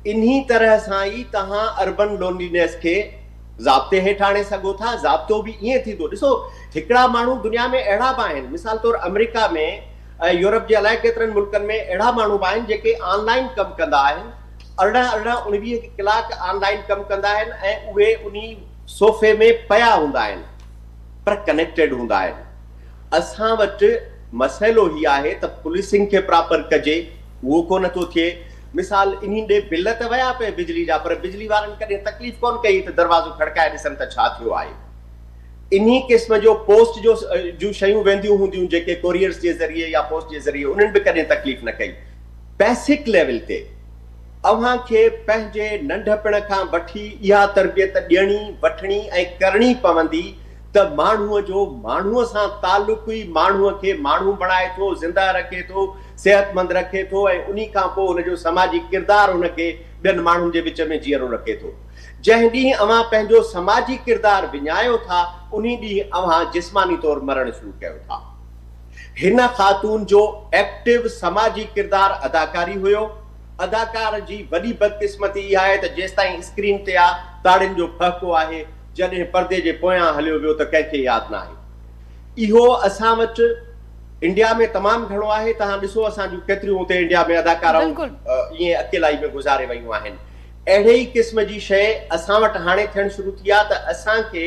इन्ही तरह सां ई तव्हां अर्बन लोनलीनेस खे ज़ाब्ते हेठि आणे सघो था। ज़ाब्तो बि ईअं थींदो, ॾिसो हिकिड़ा माण्हू दुनिया में अहिड़ा बि आहिनि, मिसाल तौरु अमेरिका में ऐं यूरोप जे अलाए केतिरनि मुल्कनि में अहिड़ा माण्हू बि आहिनि जेके ऑनलाइन कमु कंदा आहिनि, 18-19 कलाक ऑनलाइन कमु कंदा आहिनि ऐं उहे उन सोफ़े में पिया हूंदा आहिनि पर कनेक्टेड हूंदा आहिनि। असां वटि मसइलो ही आहे त पुलिसिंग खे प्रॉपर कजे, उहो कोन थो थिए। मिसाल इन्ही ॾे बिल त विया पिए बिजली जा, पर बिजली वारनि कॾहिं तकलीफ़ कोन कई त दरवाज़ो खड़काए ॾिसनि त छा थियो आहे। इन्ही क़िस्म जो पोस्ट जूं शयूं वेंदियूं हूंदियूं जेके कोरियर्स जे ज़रिए या पोस्ट जे ज़रिए, उन्हनि बि कॾहिं तकलीफ़ न कई। बेसिक लेवल ते अव्हां खे पंहिंजे नंढपण खां वठी इहा तरबियत ॾियणी वठणी ऐं करणी पवंदी त माण्हूअ सां तालुक ई माण्हूअ खे माण्हू बणाए थो, ज़िंदा रखे थो, सेहतमंद रखे थो ऐं उन्ही खां पोइ हुनजो समाजी किरदारु हुनखे ॿियनि माण्हुनि जे विच में जीअरो रखे थो। जंहिं ॾींहुं अव्हां पंहिंजो समाजी किरदारु विञायो था, उन ॾींहुं अव्हां जिस्मानी तौरु मरणु शुरू कयो था। हिन ख़ातून जो एक्टिव समाजी किरदारु अदाकारी हुयो। अदाकार जी वॾी बदकिस्मती इहा आहे त जेसिताईं स्क्रीन ते आहे ताड़ियुनि जो फहको आहे, जॾहिं पर्दे जे पोयां हलियो वियो त कंहिंखे यादि न आहे। इहो असां वटि इंडिया में तमामु घणो आहे। तव्हां ॾिसो असां जूं केतिरियूं हुते इंडिया में अदाकाराऊं ईअं अकेलाई में गुज़ारे वयूं आहिनि। अहिड़े ई क़िस्म जी शइ असां वटि हाणे थियणु शुरू थी आहे त असांखे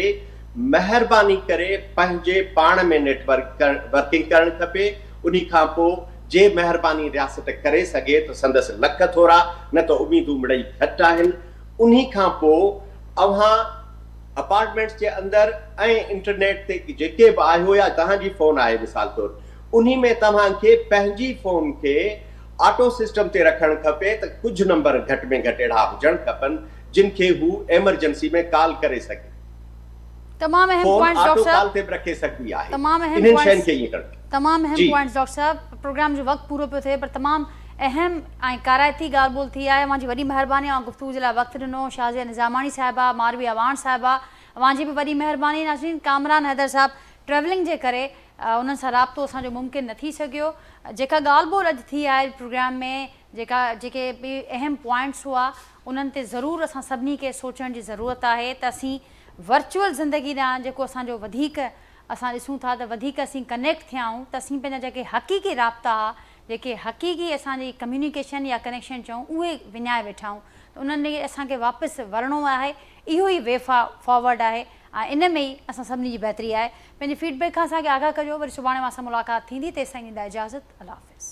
महिरबानी करे पंहिंजे पाण में वर्किंग करणु खपे। उन खां पोइ जे महिरबानी रियासत करे सघे त संदसि लख थोरा, न त उमीदूं मिड़ई घटि आहिनि। उन खां पोइ अव्हां अपार्टमेंट्स जे अंदरि ऐं इंटरनेट ते जेके बि आहियो या तव्हांजी फ़ोन आहे मिसाल तौरु, उन में तव्हांखे पंहिंजी फ़ोन खे ऑटो सिस्टम ते रखणु खपे त कुझु नंबर घटि में घटि अहिड़ा हुजणु खपनि जिन खे हू एमरजेंसी में कॉल करे सघे। तमाम अहम पॉइंट्स डॉक्टर साहब, ते रखे सघी आहे। तमाम अहम इन्हनि पॉइंट्स शयुनि खे ईअं करणु। तमाम अहम पॉइंट्स डॉक्टर साहब, प्रोग्राम जो वक़्तु पूरो पियो थिए पर तमाम अहम ऐं काराइती ॻाल्हि ॿोल थी आहे। अव्हांजी वॾी महिरबानी, ऐं गुफ़्तगू जे लाइ वक़्तु ॾिनो। शाज़िया निज़ामानी साहिबा, मारवी अवान साहिबा, अव्हांजी बि वॾी महिरबानी। नाज़रीन, कामरान हैदर साहब ट्रेवलिंग जे करे उन्हनि सां राब्तो असांजो मुमकिन न थी सघियो। जेका ॻाल्हि ॿोल अॼु थी आहे प्रोग्राम में, जेके बि अहम पॉइंट्स हुआ, उन्हनि ते ज़रूरु असां सभिनी खे सोचण जी ज़रूरत आहे त असीं वर्चुअल ज़िंदगी ॾांहुं जेको असांजो वधीक असां ॾिसूं था त वधीक असीं कनेक्ट थिया आहियूं, त असीं पंहिंजा जेके हक़ीक़ी राब्ता, जेके हक़ीक़ी असांजी कम्युनिकेशन या कनेक्शन चऊं, उहे विञाए वेठा आहियूं। त उन्हनि खे असांखे वापसि वरणो आहे। इहो ई वे फॉर्वर्ड आहे ऐं इन में ई असां सभिनी जी बहितरी आहे। पंहिंजे फीडबैक खां असांखे आगाह कजो। वरी सुभाणे मां सां मुलाक़ात थींदी। तेसिताईं ॾींदा इजाज़त। अल्लाह हाफ़िज़।